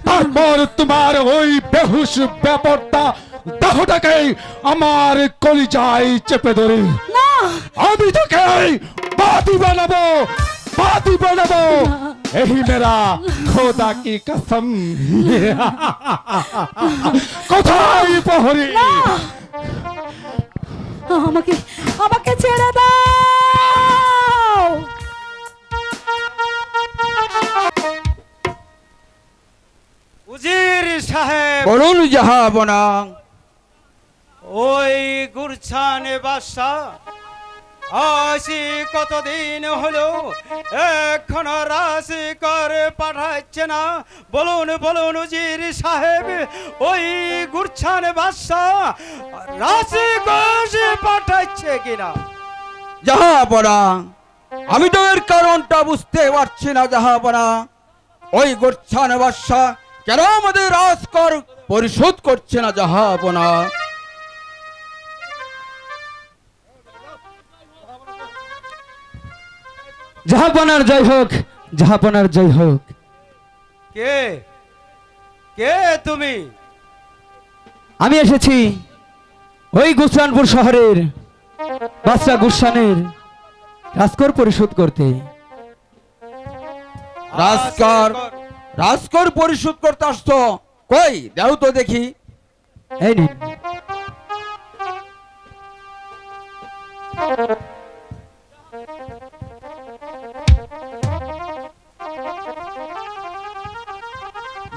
তারপর তোমার ওই বেহুশ ব্যাপারটা দেহটাকে আমার কলিজায় চেপে ধরে না আমি তোকে বাতি বানাবো, বাতি বানাবো। এই মেরা খোদা কি কসম। কোথায় প্রহরী? আমাকে আমাকে ছেড়ে দাও। উজির সাহেব, বলুন জাহাপনা। ওই গুরছানে বাদশা আসি কতদিন হলো এখনো রাশি করে পাঠাচ্ছে না। বলুন বলুন উজির সাহেব, ওই গুরছানে বাদশা রাশি করে পাঠাচ্ছে কিনা? জাহাপনা, আমি তো এর কারণটা বুঝতে পারছি না জাহাপনা। ওই গোচ্ছান বাদশা কেন আমাদের রাজকর পরিশোধ করছে না জাহাপনা? জাহাপনার জয় হোক, জাহাপনার জয় হোক। কে কে তুমি? আমি এসেছি ওই গুসরানপুর শহরের বাদশা গুরসানের রাজকর পরিশোধ করতে। রাজকর রাজকর পরিশোধ করতে আসতো? কই দেও তো দেখি। এই নিন।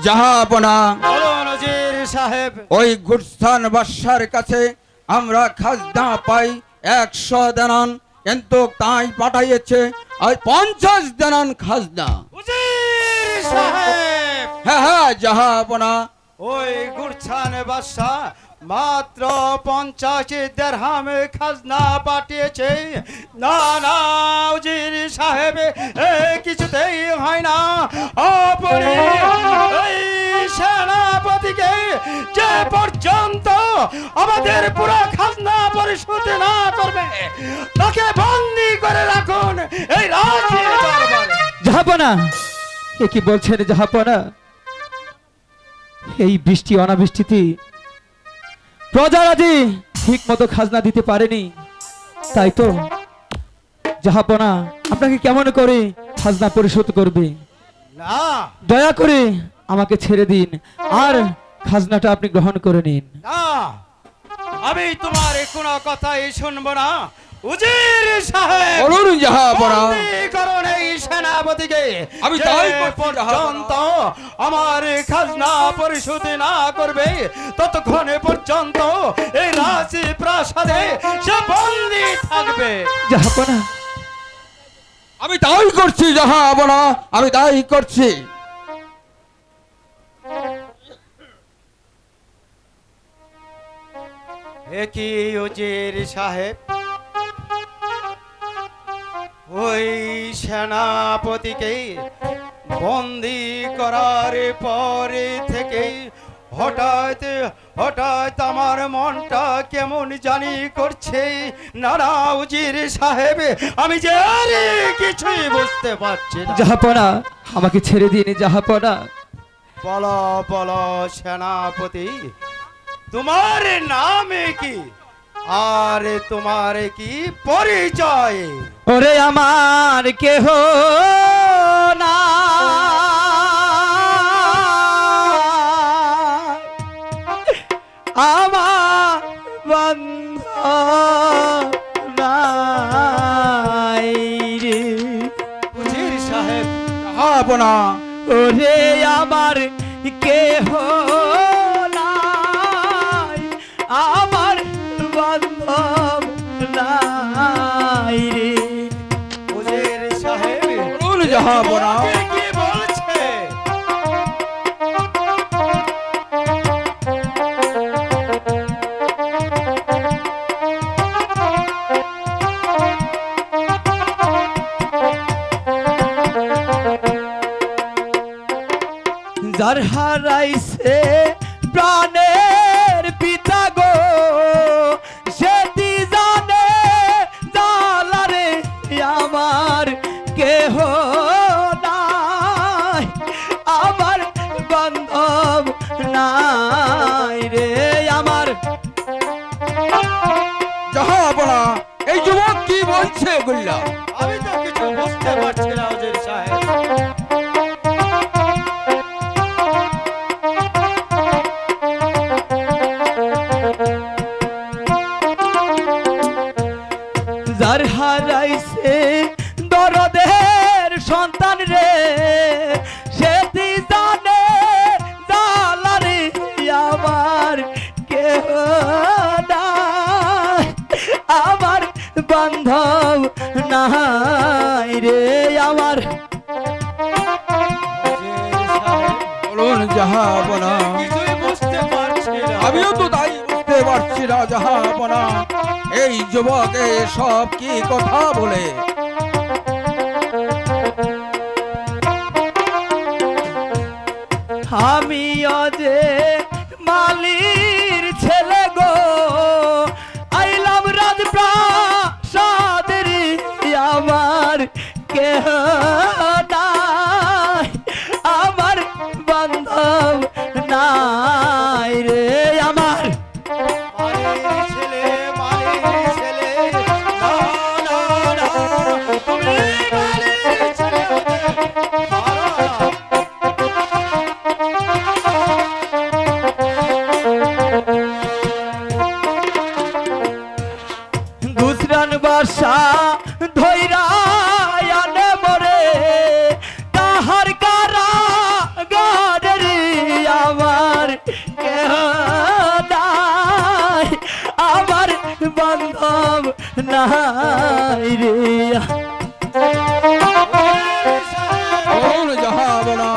জাহাপনা, বলুন উজির সাহেব। ওই গুরস্থান বাদশার কাছে আমরা খাজনা পাই 100 দেনান, কিন্তু তাই পাঠাইছে আর 50 দেনান খাজনা। উজির সাহেব, হ্যাঁ হ্যাঁ জাহাপনা। ওই গুরছান বাদশা মাত্র 50 দিরহাম খাজনা পাঠিয়েছে। না না উজির সাহেব, কিছুতেই হয় না। আপনি এই সেনাপতিকে যে পর্যন্ত আমাদের পুরো খাজনা পরিশোধ না করবে তাকে বন্দী করে রাখুন এই রাজ্যে দরবারে। জাহাপনা, এ কি বলছেন জাহাপনা? এই বৃষ্টি অনাবৃষ্টিতে প্রজারা যে ঠিক মতো খাজনা দিতে পারেনি, তাই তো জাহাপনা আপনাকে কেমন করে খাজনা পরিশোধ করবে? না, দয়া করে আমাকে ছেড়ে দিন আর খাজনাটা আপনি গ্রহণ করে নিন। না, আমি তোমার কোনো কথাই শুনবো না। উজির সাহেব, বলুন জাহাপনা। বন্দী করুন এই সেনাপতিকে। আমি তাই যে করছি, পর্যন্ত আমার খাজনা পরিশোধ না করবে ততক্ষণ পর্যন্ত এই রাজী প্রাসাদে সে বন্দী থাকবে। জাহাপনা, আমি তাই করছি জাহাপনা, আমি তাই করছি। একই উজির সাহেব, ওই সেনাপতিকে বন্দি করার পরে থেকে হঠাৎ হঠাৎ আমার মনটা কেমন জানি করছে। নানা উজির সাহেব, আমি যে আর কিছুই বুঝতে পারছি না। জাহাপনা, আমাকে ছেড়ে দিন জাহাপনা। বলো বলো সেনাপতি, তোমার নাম কি আর তোমার কি পরিচয়? ওরে আমার কেহ না, আমার বান্ধব নাই রে। উজির সাহেব, জাহাপনা, ওরে আমার কেহ নাই, আমার বান্ধব নাই রে। উজির সাহেব, বলুন জাহাপনা। কি বলছে? যার হারাইছে প্রাণের পিতা গো, সেটি জানে জালারে আমার কেহ নাই, আমার বান্ধব নাই রে। আমার গুল্লা? আমি তো কিছু বুঝতে পারছি না হুজুর সাহেব। যার হারাইছে দরদের সন্তান রে, সেটি জানে জালারে আমার কেহ নাই, আমার বান্ধব নাই রে আমার। বলুন জাহাপনা। কিছুই বুঝতে পারছি না। আমিও তো তাই বুঝতে পারছি না জাহাপনা, এই যুবক সব কি কথা বলে। আমিও যে মালির ছেলে গো, আইলাম রাজপ্রাসাদের আমার কেহ নাই, আমার বান্ধব নাই রে আমার। মালির ছেলে, মালির ছেলে, না, না, না, তুমি মালির ছেলে হতে পারো না। গুজরান বাসা ধৈরা আনে মরে, তাহার কারা গাড়ের আমার কেহ নাই, আমার বান্ধব নাই রে। বলুন জাহাপনা।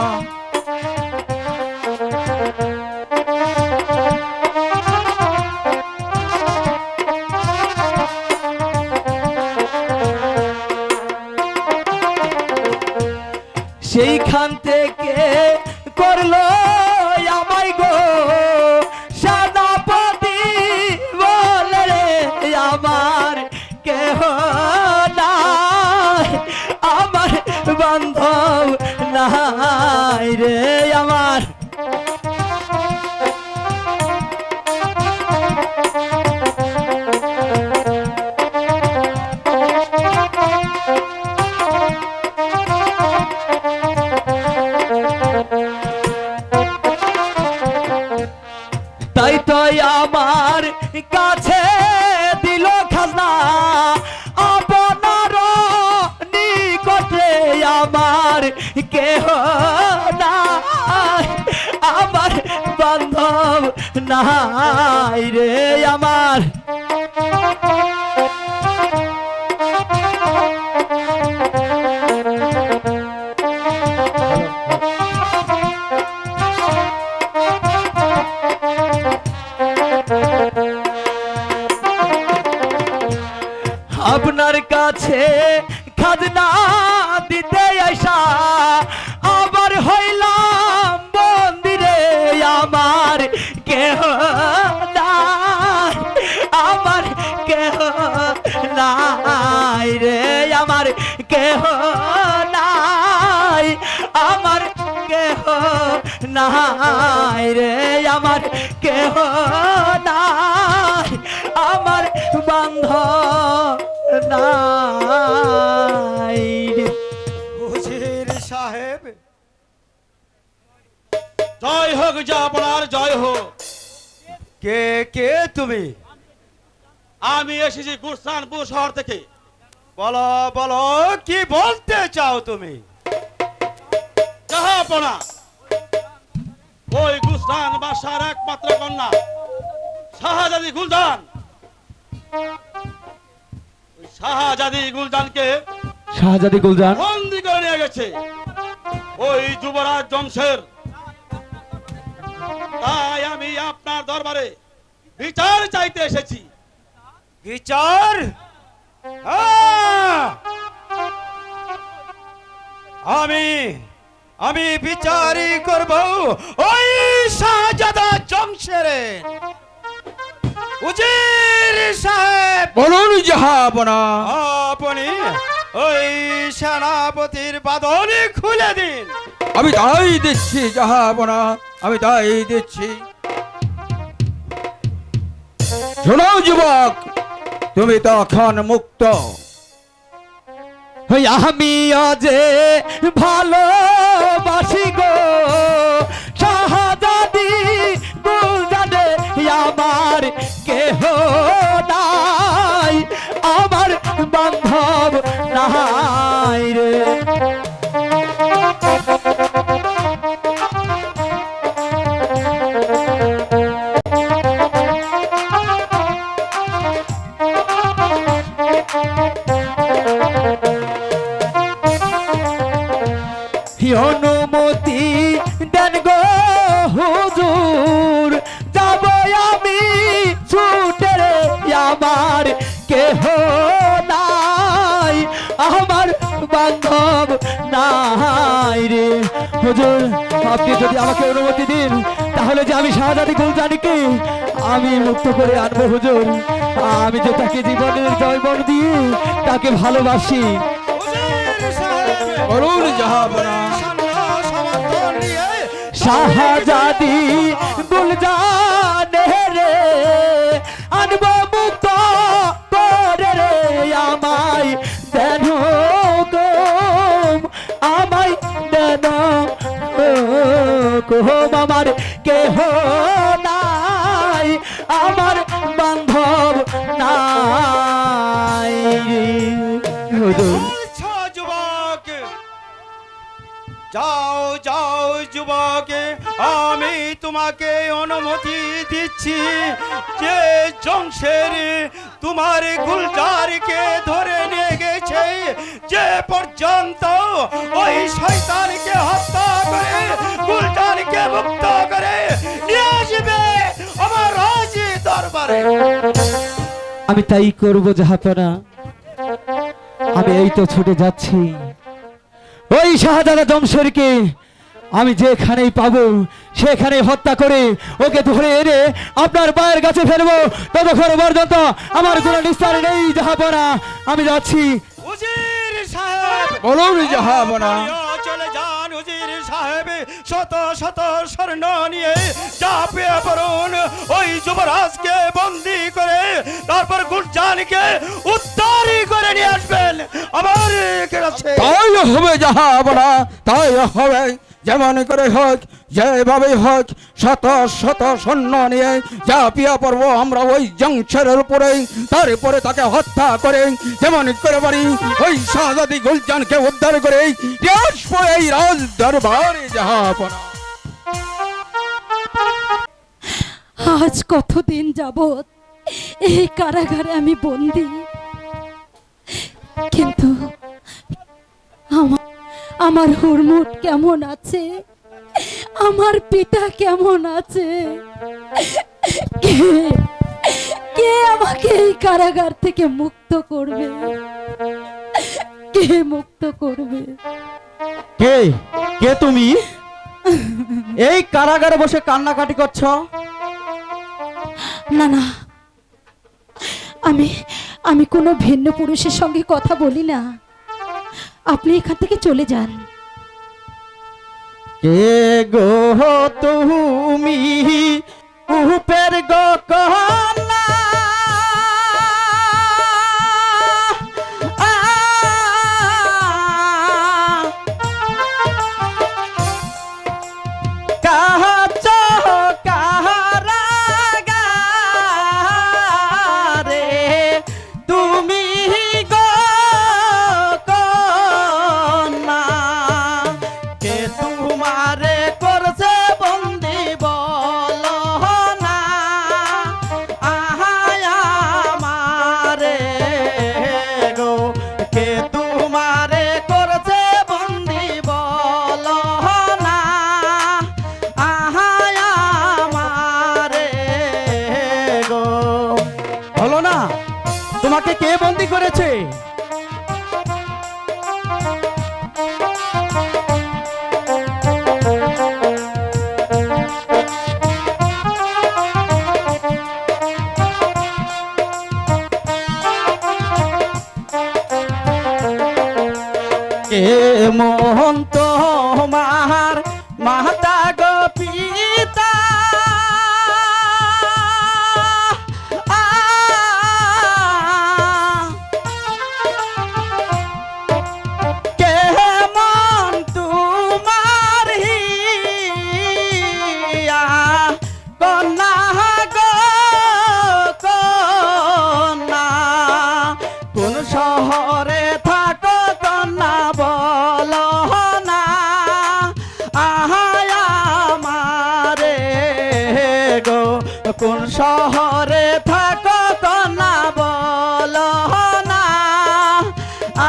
সেইখান থেকে করলো আমায় গো সেনাপতি বলে রে আমার কেহ নাই, আমার বান্ধব নাই রে আমার। তাই তো আমার কাছে দিল খাজনা, আপনার নিকটে আমার কেহ নাই, আমার বান্ধব নাই রে আমার। আপনার কাছে খাজনা দিতে আইসা আবার হইলাম মন্দিরে আমার কেহ নাই, আমার কেহ নাই রে আমার কেহ নাই, আমার কেহ নাই রে আমার কেহ নাই, আমার বান্ধব নাই রে। হুজুর সাহেব, জয় হোক জাহাপনার জয় হোক। কে কে তুমি? আমি এসেছি গুরসানপুর শহর থেকে। বলো বলো, কি বলতে চাও তুমি? জাহাপনা, ওই গুরসান বাদশার একমাত্র কন্যা শাহজাদি গুলজান, ওই শাহজাদি গুলজানকে শাহজাদি গুলজান বন্দি করে নিয়ে গেছে ওই যুবরাজ জমশের। তাই আমি আপনার দরবারে বিচার চাইতে এসেছি। বিচার? আমি আমি বিচারই করব ওই শাহজাদা জমশের। উজির সাহেব, বলুন জাহাপনা। আপনি ওই সেনাপতির বাঁধন খুলে দিন। আমি তাই দিচ্ছি জাহাপনা, আমি তাই দিচ্ছি। শোনো যুবক, তুমি তখন মুক্ত, ওই আমিও যে ভালোবাসি গো শাহজাদি গুলজানে আমার কেহ নাই, আমার বান্ধব নাই রে। অনুমতি দেন গো হুজুর, যাব আমি ছুটে রে, আমার কেহ নাই, আমার বান্ধব নাই রে। হুজুর আপনি যদি আমাকে অনুমতি দিন তাহলে যে আমি শাহজাদি গুলজানিকে আমি মুক্ত করে আনবো হুজুর। আমি যে তাকে জীবনের জয়বন দিয়ে তাকে ভালোবাসি। বলুন জাহাপনা। শাহজাদি গুলজানে রে আনব মুক্ত করে রে, আমায় দেন হুকুম, আমায় দেন হুকুম, আমার কেহ নাই, আমার বান্ধব নাই হুজুর। আচ্ছা যুবক, যাও যাও যুবক, আমি তোমাকে অনুমতি দিচ্ছি যে জংশের তোমার গুলজারকে ধরে নিয়ে গেছে, যে পর্যন্ত ওই শয়তানকে হত্যা করে গুলজারকে মুক্ত করে নিয়ে আসবে আমার রাজ দরবারে। আমি তাই করব জাহাপনা। আমি এই তো ছুটে যাচ্ছি, ওই শাহজাদা জমশেরকে আমি যেখানেই পাবো সেখানে হত্যা করে ওকে ধরে এনে আপনার পায়ের কাছে ফেলবো। ততক্ষণ পর্যন্ত আমার কোনো নিস্তার নেই জাহাপনা। আমি যাচ্ছি। উজির সাহেব, বলুন জাহাপনা। আপনিও চলে যান উজির সাহেব, শত শত স্বর্ণ নিয়ে চাপিয়ে পড়ুন ওই যুবরাজকে বন্দি করে, তারপর গুলজানকে উদ্ধার করে নিয়ে আসবেন আমার কাছে। তাই হবে জাহাপনা, তাই হবে। যেমন করে হোক, যেভাবে হোক, শত শত সৈন্য নিয়ে ঝাঁপিয়ে পড়বো আমরা ওই জংশনের উপরে, তারপরে তাকে হত্যা করে যেমন করে পারি ওই শাহজাদি গুলজানকে উদ্ধার করে নিয়ে আসবো এই রাজ দরবারে জাহাপনা। আজ কতদিন যাবত এই কারাগারে আমি বন্দি, কিন্তু আমার হুরমুট কেমন আছে, আমার পিতা কেমন আছে, কে কে আমাকে এই কারাগার থেকে মুক্ত করবে, কে মুক্ত করবে? কে কে তুমি এই কারাগারে বসে কান্নাকাটি করছ? না না, আমি আমি কোনো ভিন্ন পুরুষের সঙ্গে কথা বলি না, আপনি এখান থেকে চলে যান। কে গো তুমি উপের গো কন্যা, কাহাচ কাহারাগারে তুমি গো কন্যা, কে তোমারে করছে বন্দি বলো না, আহায় আমারে গো, কে তোমারে করছে বন্দি বলো না, আহায় আমারে গো। বলো না তোমাকে কে বন্দি করেছে? কে মোহন তোমার মাতা গো পিতা, শহরে থাকো কন্যা বলো না আহায় আমারে গো কোন শহরে থাকো কন্যা বলো না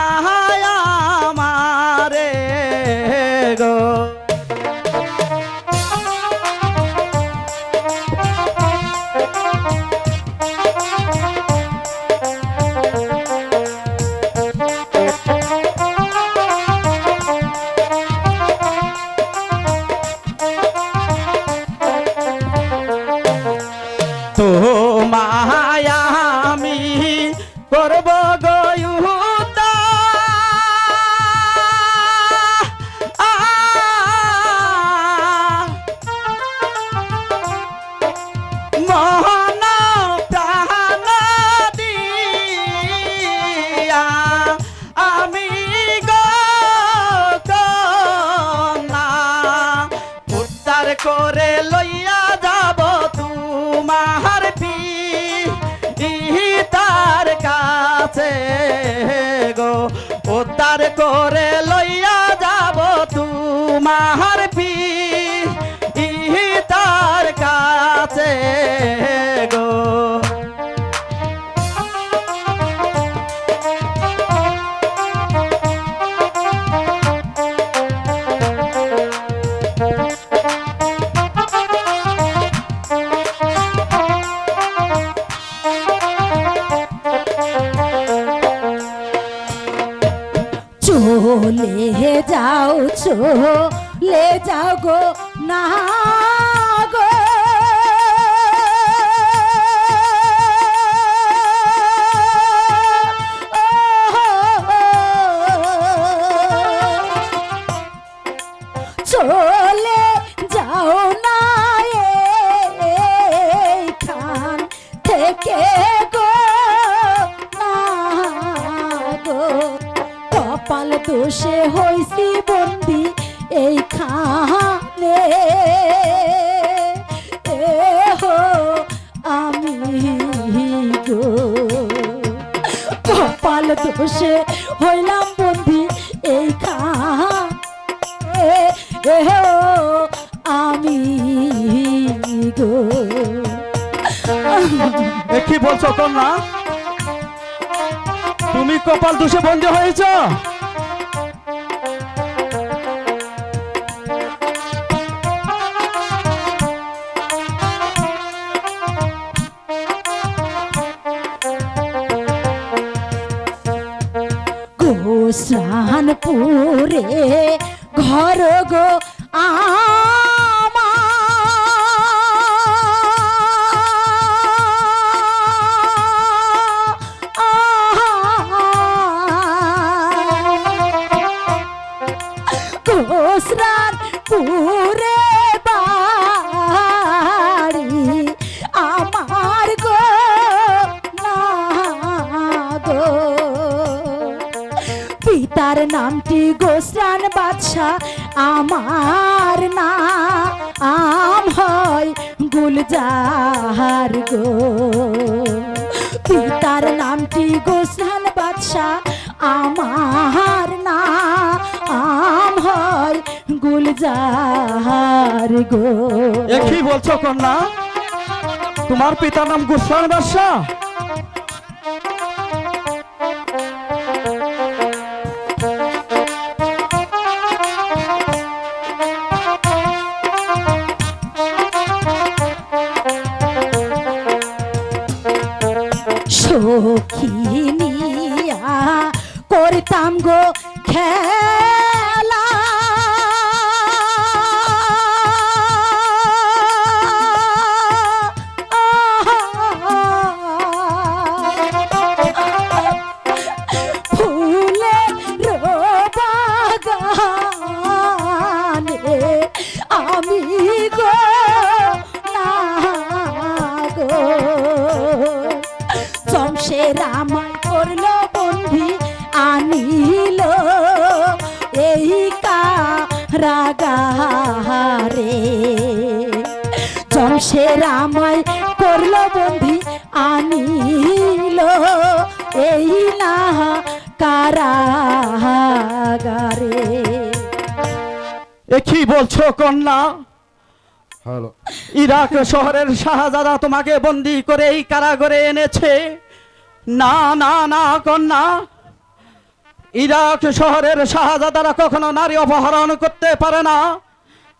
আহায় আমারে গো তো মায়া আমি করব গয়ুতা মহান প্রাণ দিয়া আমি গো কন্যা উদ্ধার করে লইয়া যাব তোমার পিতার কাছে গো উদ্ধার করে লইয়া যাব তোমার পিতার কাছে গো চলে যাও চলে যাও গো না গো চলে যাও না এইখান থেকে গো না গো কপাল দোষে হইছি বন্দি এইখানে হো আমি গো কপাল দোষে হইলাম বন্দি এইখানে হো আমি গো কি বলছো কন্যা তুমি কপাল দোষে বন্দী হয়েছ গোস্রানপুরে ঘর গো গোস্রানপুরে বাড়ি আমার গো না গো পিতার নামটি গোস্রান বাদশাহ আমার নাম হয় গুলজার গো পিতার নামটি গোস্রান বাদশাহ আমার নাম হয় গুলজার গো কি বলছো কন্যা তোমার পিতার নাম গোস্বান বাদশাহ সখিনিয়া করতাম গো খেলা ফুলে বাগানে আমি গো না গো চমশের আমায় করলো বন্ধি আনিল এই কারাগারে চমশের আমায় করলো বন্ধি আনিল এই না কারাগারে। এ কি বলছো কন্যা? ইরাক শহরের শাহজাদা তোমাকে বন্দি করে এই কারাগারে এনেছে? না না না কন্যা, ইরাক শহরের শাহজাদারা কখনো নারী অপহরণ করতে পারে না।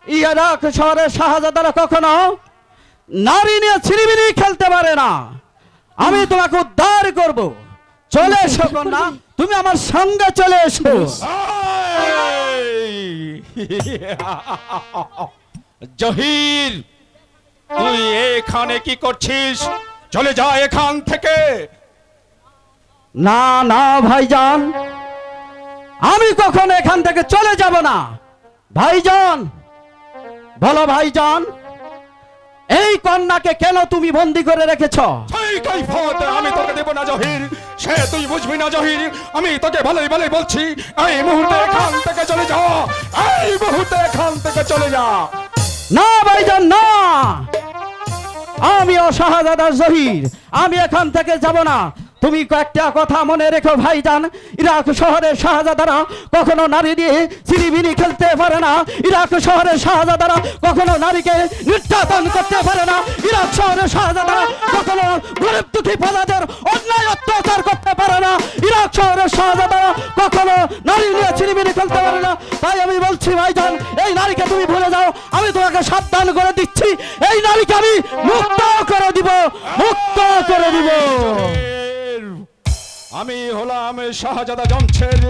ইরাক শহরের শাহজাদারা কখনো নারী নিয়ে ছিনিমিনি খেলতে পারে না। আমি তোমাকে উদ্ধার করব। চলে এসো কন্যা, তুমি আমার সঙ্গে চলে এসো। জহির, তুই এখানে কি করছিস? চলে যা এখান থেকে। না না ভাইজান, আমি কখনো এখান থেকে চলে যাব না। ভাইজান, বলো ভাইজান, এই কন্যাকে কেন তুমি বন্দি করে রেখেছ? সেই কৈফিয়ত আমি তোকে দেব না জহির, সে তুই বুঝবি না জহির। আমি তোকে ভালোই ভালোই বলছি, এই মুহূর্তে এখান থেকে চলে যা, এই মুহূর্তে এখান থেকে চলে যা। না ভাইজান না, আমি শাহজাদা জহির, আমি এখান থেকে যাব না। তুমি কয়েকটা কথা মনে রেখো ভাইজান, ইরাক শহরের শাহজাদারা কখনো নারী দিয়ে ছিনিমিনি খেলতে পারে না। ইরাক শহরের শাহজাদারা কখনো নারীকে নির্যাতন করতে পারে না। ইরাক শহরের শাহজাদারা কখনো গরিব দুঃখী প্রজাদের অন্যায় অত্যাচার করতে পারে না। ইরাক শহরের শাহজাদারা কখনো নারী নিয়ে ছিনিমিনি খেলতে পারে না। তাই আমি বলছি ভাইজান, এই নারীকে তুমি ভুলে যাও। আমি তোমাকে সাবধান করে দিচ্ছি, এই নারীকে আমি মুক্ত করে দিব, মুক্ত করে দিব। আমি হলাম শাহজাদা জমছের,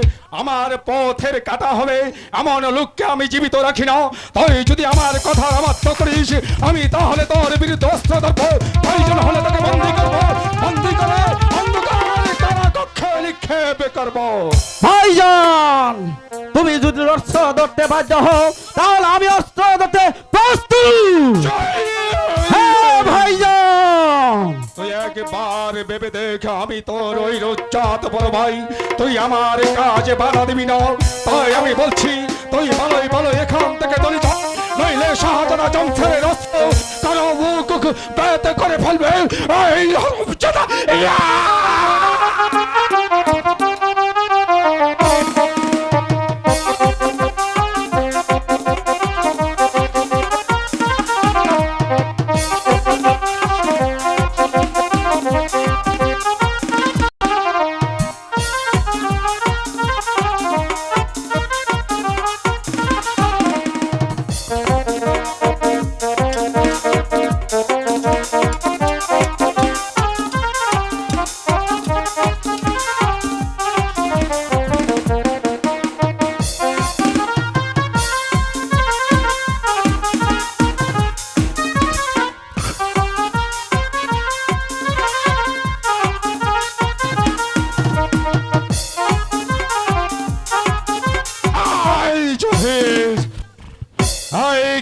আমার পথের কাটা হবে এমন লোককে আমি জীবিত রাখি না। তুই যদি আমার কথা অমাত্য করিস, আমি তাহলে তোর বিরুদ্ধে অস্ত্র ধরবো। প্রয়োজন হলে তোকে বন্দি করবো, বন্দি করে অন্ধকার কারাকক্ষে নিক্ষেপ করবো। ভাইজান, তুমি যদি অস্ত্র ধরতে বাধ্য হও, তাহলে আমি অস্ত্র ধরতে প্রস্তুত। হ্যাঁ ভাইজান, তুই একবার ভেবে দেখ, আমি তোর ওই রোজ্জাত বড় ভাই, তুই আমার কাজে বাধা দিবি না। তাই আমি বলছি, তুই ভালোই ভালো এখান থেকে চলে যা, নইলে শাহজাদা জমছের অস্ত্র কারো মুখ ব্যথ করে ফেলবে। এই হরমজাদা, ইয়া!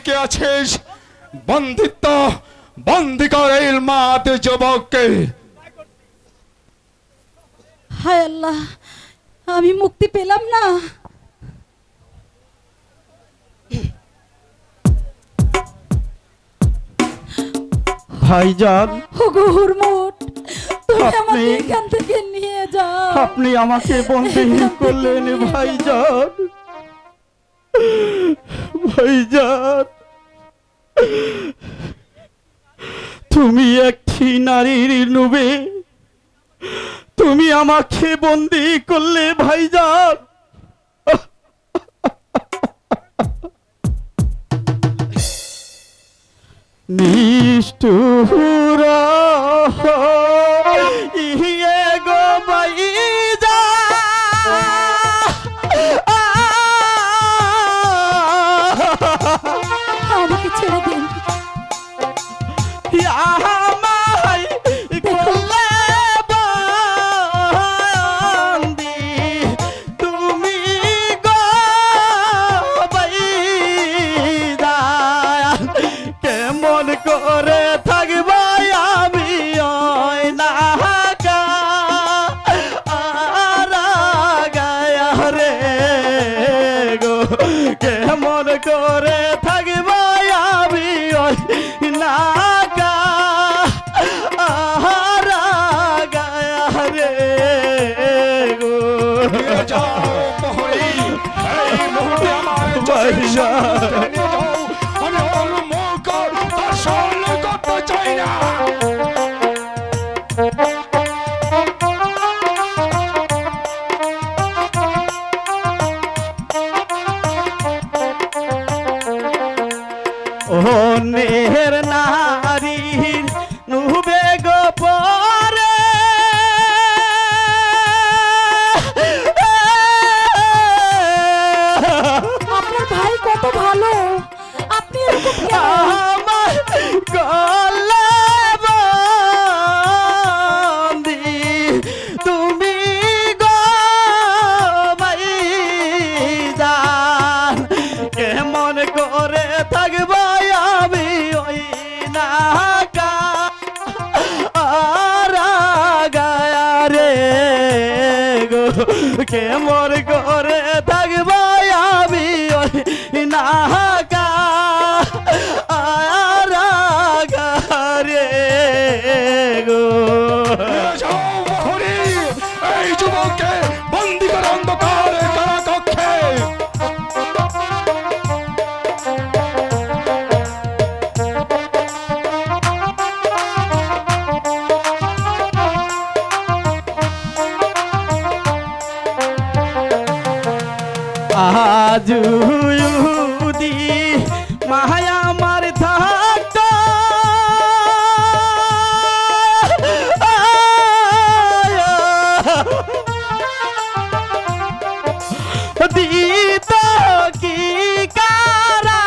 কে আছিস? বন্দিত্ব বন্দি কর এই মাত যুবককে। হায় আল্লাহ, আমি মুক্তি পেলাম না। ভাইজান, ওগো হুরমুট, তুমি আপনি- আমাকে এখান থেকে নিয়ে যাও। আপনি আমাকে বন্দি করলেন ভাইজান। ভাইজান, তুমি একটি নারীর নুবে, তুমি আমাকে বন্দি করলে ভাইজান। নিষ্ঠুর ইয়ে গো ভাইজা, আমাকে ছেড়ে দিন। আমায় করলে বন্দি, তুমি গো ভাইজা, কেমন করে থাকবো আমি ওই ভাইজান। আমি ওর মুখ দর্শন করতে চাই না। অন্যের নারীর নুবে গোপরে আপনার ভাই কত ভালো, আপনি এরকম কেন? আমার গলা বন্দি তুমি গো ভাইজান, কেমন করে থাকবো আমি ওই না গায়া রে গো, কেমন করে থাকবো আমি ওই না রে গো। যাও প্রহরী, এই যুবককে বন্দি করে অন্ধকার কারাকক্ষে। আজ যদি মায়া আমার থাকত দিত কি কারা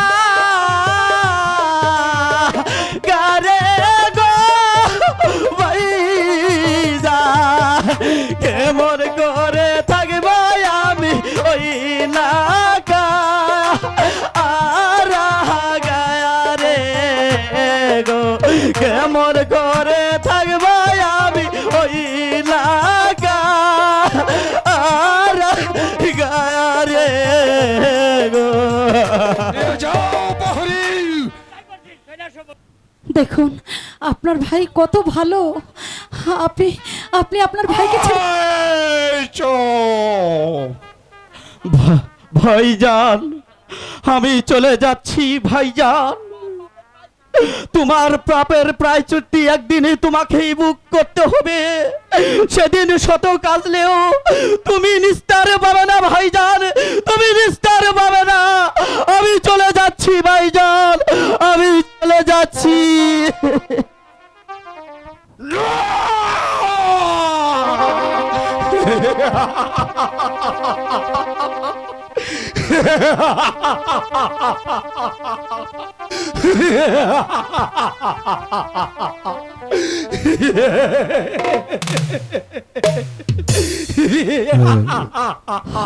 গারে গো ভাইজান, কেমন করে থাকব আমি ওই না গায়া রে গো, কেমন করে থাকব আমি ওই না গায়া রে গো। যাও প্রহরী। দেখুন আপনার ভাই কত ভালো, আপনি আপনি আপনার ভাইকে ছেড়ে এই চুপ। ভাইজান, আমি চলে যাচ্ছি ভাইজান। তোমার পাপের প্রায়শ্চিত্ত একদিনে তোমাকেই বুক করতে হবে। সেদিন শত কাজলেও তুমি নিস্তার পাবে না ভাইজান, তুমি নিস্তার পাবে না। আমি চলে যাচ্ছি ভাইজান, আমি চলে যাচ্ছি।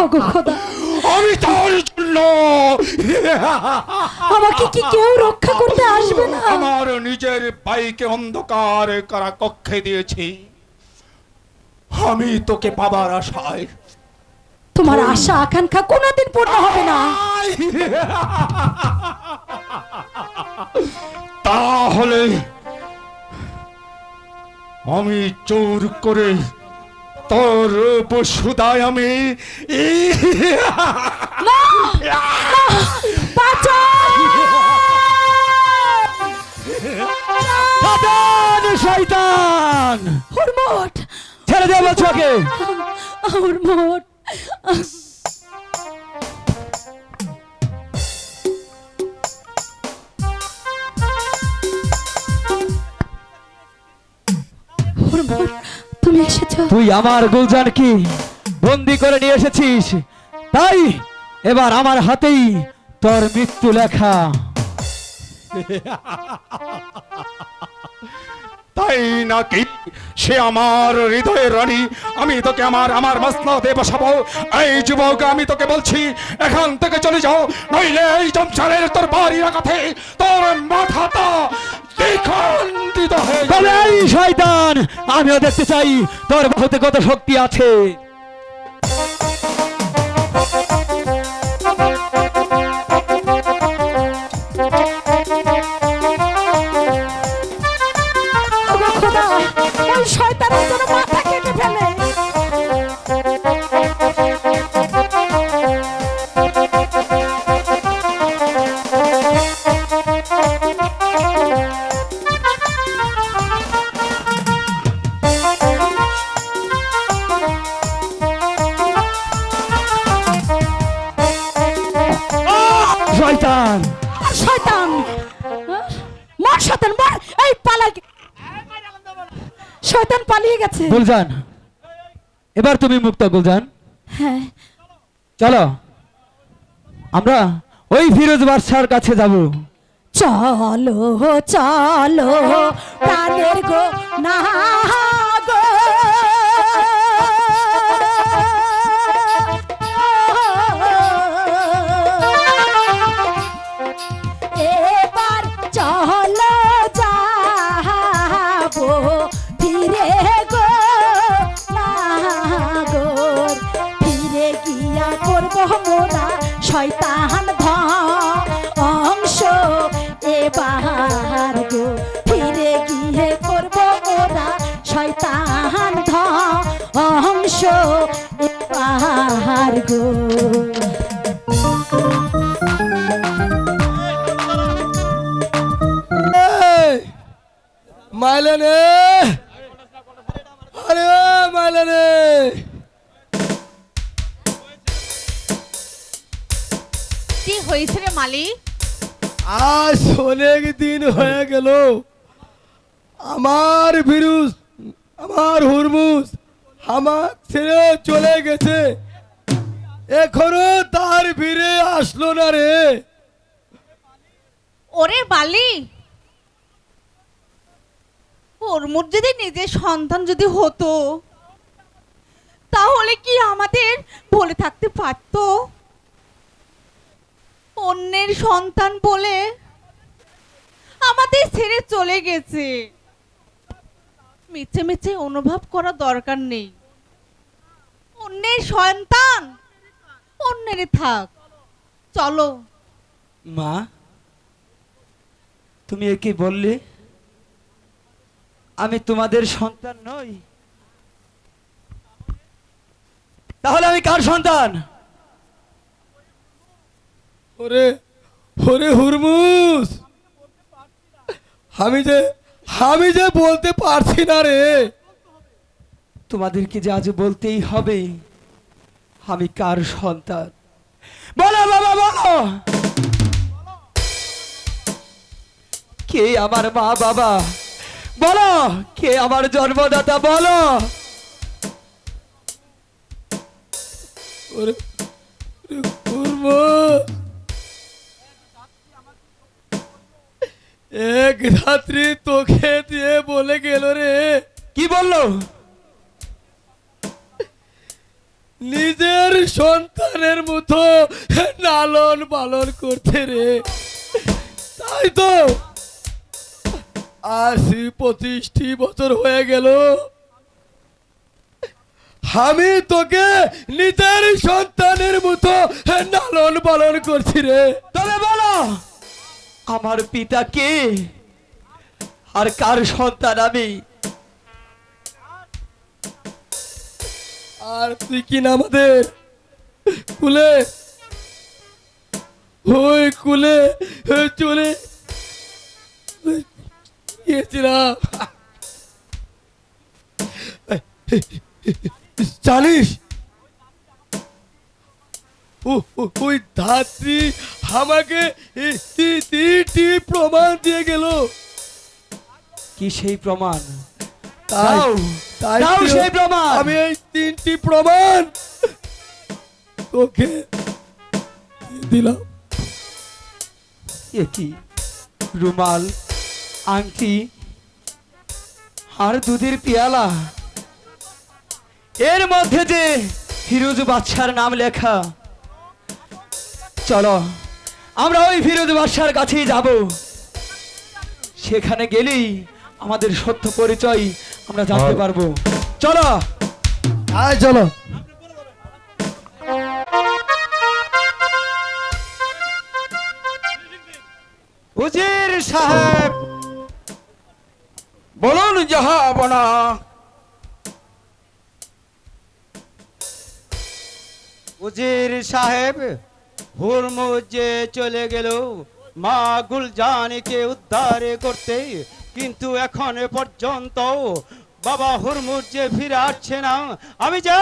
ওগো খোদা, আমি তার জন্য আমাকে কি কেউ রক্ষা করতে আসবে না? আমার নিজের ভাইকে অন্ধকার কারাকক্ষে দিয়েছি। আমি তোকে পাবার আশায়। তোমার আশা আকাঙ্ক্ষা কোনোদিন পূর্ণ হবে না। তাহলে আমি জোর করে তোর বসুদায় আমি শয়তান, হুরমোট, ছেড়ে দে বলছো ওকে। হুরমোট, হুরমোট, তুমি এসেছো? তুই আমার গুলজানকে বন্দি করে নিয়ে এসেছিস, তাই এবার আমার হাতেই তোর মৃত্যু লেখা। তাই নাকি? সে আমার হৃদয়ের রানী, আমি তোকে আমার আমার মসনদে বসাবো। এই যুবক, আমি তোকে বলছি এখান থেকে চলে যাও, নইলে এই জমছারের তোর বাড়ি রাখাতে তোর মাথাটা দ্বিখণ্ডিত হয়ে যাবে। তবে এই শয়তান, আমিও দেখতে চাই তোর বাহুতে কত শক্তি আছে। ওগো খোদা, ওই শয়তানের জন্য মাথা কেটে ফেলে। শয়তান আর শয়তান, মর শয়তান মর, এই পালা, শয়তান পালিয়ে গেছে। গুলজান, এবার তুমি মুক্ত গুলজান। হ্যাঁ চলো আমরা ওই ফিরোজ বাদশার কাছে যাব। চলো চলো প্রাণের গো না গো, এবার চলো যাবো ফিরে গো না গো, ফিরে গিয়া করবো মোরা শয়তান ধ্বংস এবার গো, ফিরে গিয়ে করবো মোরা শয়তান ধ্বংস এবার গো। মাইলানে, আরে মাইলানে, কি হয়েছে রে মালিক? আজ অনেক দিন হয়ে গেল আমার ফিরোজ, আমার হুরমুজ আমার ছেড়ে চলে গেছে, এখনো তার ফিরে আসলো না রে। ওরে বালি, ওর মোর যদি নিজের সন্তান যদি হতো তাহলে কি আমাদের বলে থাকতে পারতো? অন্যের সন্তান বলে আমাদের ছেড়ে চলে গেছে। মিছে মিছে অনুভব করা দরকার নেই। অন্যের সন্তান অন্যের থাক, চলো। মা, তুমি এ কি বললে? আমি তোমাদের সন্তান নই? তাহলে আমি কার সন্তান? ওরে ওরে হুরমুজ, আমি যে বলতে পারছি না রে। তোমাদেরকে যে আজ বলতেই হবে আমি কার সন্তান। বলো বাবা, বলো কে আমার মা বাবা, বলো কে আমার জন্মদাতা, বলো। এক রাত্রি তোকে দিয়ে বলে গেল রে। কি বললো? নিজের সন্তানের মতো লালন পালন করতে রে। তাই তো ৮০-২৫টি বছর হয়ে গেল আমি তোকে নিজের সন্তানের মতো লালন পালন করছি রে। তবে বলো আমার পিতা কে আর কার সন্তান আমি? আর তুই কি না আমাদের কুলে ওই কুলে চলে গিয়েছিলাম। জানিস ওই ধাত্রী আমাকে 3টি প্রমাণ দিয়ে গেল। কি সেই প্রমাণ? দাও সেই প্রমাণ। আমি এই 3টি প্রমাণ তোকে দিলাম। কি রুমাল, আংটি আর দুধের পেয়ালা, এর মধ্যে যে ফিরোজ বাদশার নাম লেখা। চলো আমরা ওই ফিরোজ বাদশার কাছেই যাব। সেখানে গেলেই আমাদের সত্য পরিচয় আমরা জানতে পারবো। চলো চলো। উজির সাহেব, বলুন জাহাপনা। উজির সাহেব, হুরমুজ যে চলে গেল মা গুলজানকে উদ্ধার করতে, কিন্তু এখন পর্যন্ত বাবা হুরমুজ যে ফিরে আসছে না, আমি যে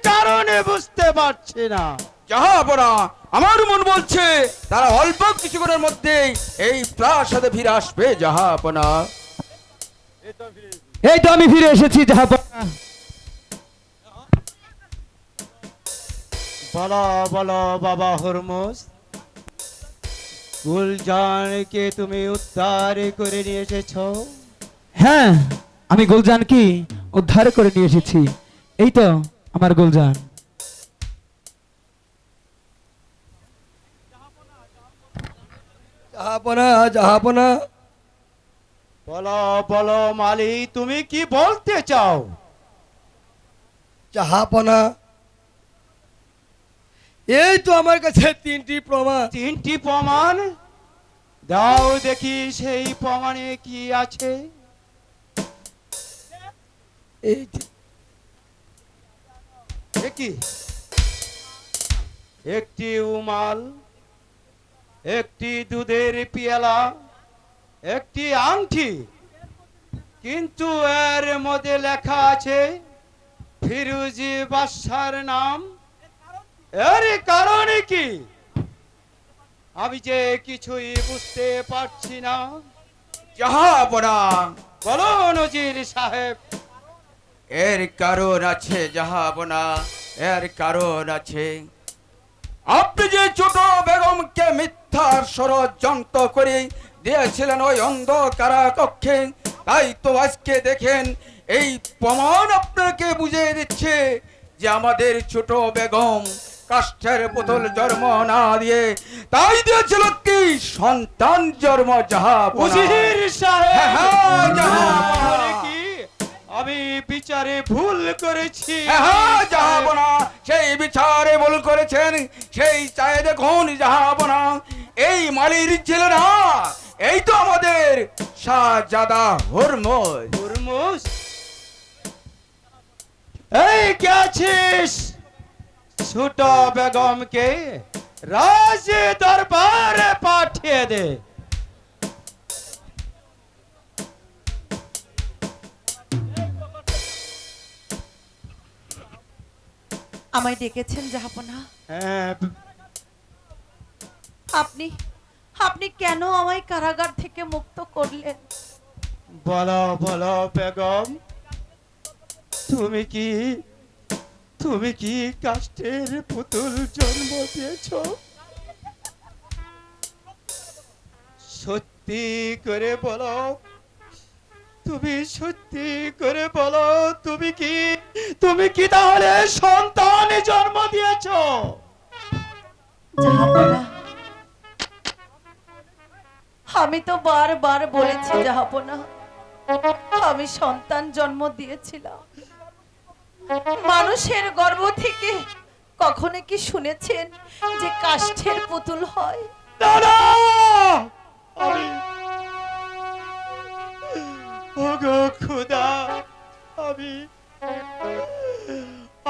কারণে বুঝতে পারছি না। জাহাপনা আমার মন বলছে তারা অল্প কিছুক্ষণের মধ্যেই এই প্রাসাদে ফিরে আসবে জাহাপনা। এই তো আমি ফিরে এসেছি জাহাপনা। বলো বলো বাবা হরমুজ, গুলজানকে তুমি উদ্ধার করে নিয়ে এসেছো? হ্যাঁ, আমি গুলজানকে উদ্ধার করে নিয়ে এসেছি। এই তো আমার গুলজান। জাহাপনা, জাহাপনা, বলো বলো মালি, তুমি কি বলতে চাও? জাহাপনা, এই তো আমার কাছে 3টি প্রমাণ। 3টি প্রমাণ? দাও দেখি সেই প্রমাণে কি আছে। এই দেখি, একটি উমাল, একটি দুধের পেয়ালা, একটি আংটি, কিন্তু এর মধ্যে লেখা আছে ফিরোজি বাদশার নাম। এর কারণ কি? আমি যে কিছুই বুঝতে পারছি না। জাহাপনা বলো নজির সাহেব। এর কারণ আছে জাহাপনা, এর কারণ আছে। আপনি যে ছোট বেগমকে মিথ্যার ষড়যন্ত্র করে দিয়েছিলেন ওই অন্ধকার কক্ষে, তাই তো আজকে দেখেন এই প্রমাণ আপনাকে বুঝিয়ে দিচ্ছে যে আমাদের ছোট বেগম কাষ্ঠের পুতুল জন্ম না দিয়ে তাই দিয়েছিল কি সন্তান জন্ম জাহাপনা। উজির সাহেব, হ্যাঁ, জাহাপনা। তাহলে কি আমি বিচারে ভুল করেছি? হ্যাঁ জাহাপনা, সেই বিচারে ভুল করেছেন। সেই চাই দেখুন জাহাপনা, এই মালির ছিল না, এই তো আমাদের শাহজাদা হরমুজ। হুরমুজ, এই কে আছিস? ছোট বেগমকে রাজ দরবারে পাঠিয়ে দে। আমায় ডেকেছেন জাহাপনা? হ্যাঁ, আপনি আপনি কেন আমায় কারাগার থেকে মুক্ত করলেন? বলো বলো বেগম, তুমি কি কাষ্ঠের পুতুল জন্ম দিয়েছো? সত্যি করে বলো, তুমি সত্যি করে বলো, তুমি কি তাহলে সন্তান জন্ম দিয়েছো? জাহাপনা, আমি তো বারবার বলেছি জাহাপনা, আমি সন্তান জন্ম দিয়েছিলাম। মানুষের গর্ভ থেকে কখনো কি শুনেছেন যে কাষ্ঠের পুতুল হয়? দাদা, ওগো খুদা,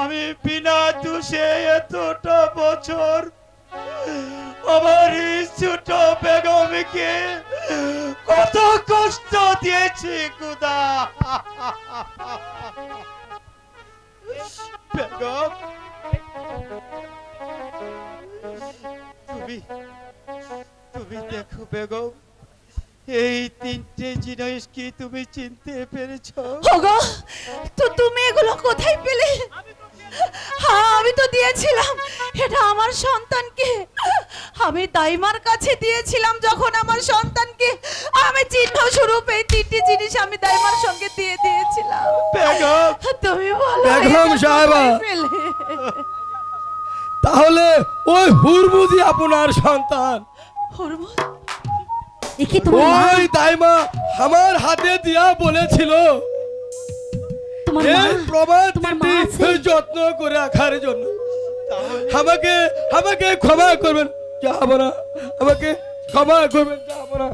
আমি বিনা দোষে এতটা বছর আমার এই ছোট বেগমকে কত কষ্ট দিয়েছি খুদা। বেগম, তুমি দেখো বেগম, এই 3টে জিনিস কি তুমি চিনতে পেরেছো? ওগো, তো তুমি এগুলো কোথায় পেলে? হ্যাঁ, আমি তো দিয়েছিলাম এটা আমার সন্তানকে। আমি দাইমার কাছে দিয়েছিলাম যখন আমার সন্তানকে আমি চিহ্ন স্বরূপ এই 3টি জিনিস আমি দাইমার সঙ্গে দিয়ে দিয়েছিলাম। বেগম, তুমি বলো বেগম এটা সাহেবা, কোথায় পেলে? তাহলে ওই হুরমুজি আপনার সন্তান? হুরমুজ, এ কি তোমার মা? ওই দাইমা আমার হাতে দিয়া বলেছিল তোমার মা? এই প্রমাণ তোমার মা আছে? যত্ন করে রাখার জন্য। আমাকে ক্ষমা করবেন জাহাপনা, আমাকে ক্ষমা করবেন জাহাপনা।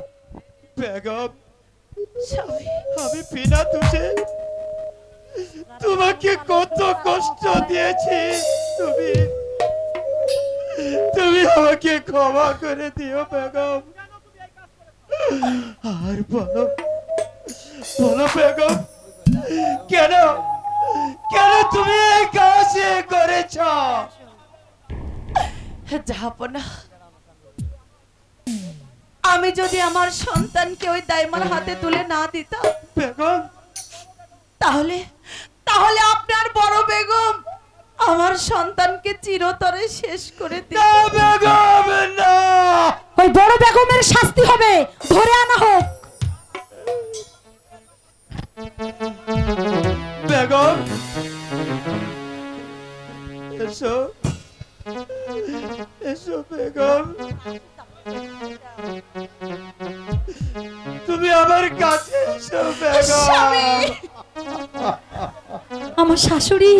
বেগম, স্বামী, আমি বিনা দোষে তোমাকে কত কষ্ট দিয়েছি, তুমি আমাকে ক্ষমা করে দিও বেগম। আর বলো বেগম, কেন তুমি এই কাজ করেছ? জাহাপনা, আমি যদি আমার সন্তানকে ওই দাইমার হাতে তুলে না দিতাম, বেগম, তাহলে তাহলে আপনার বড় বেগম আমার সন্তানকে চিরতরে শেষ করে দিত। বেগম না। ওই বড় বেগমের শাস্তি হবে, ধরে আনা হোক। বেগম, এসো এসো বেগম, তুমি আমার কাছে এসো স্বামী, বেগম। আমার শাশুড়ি,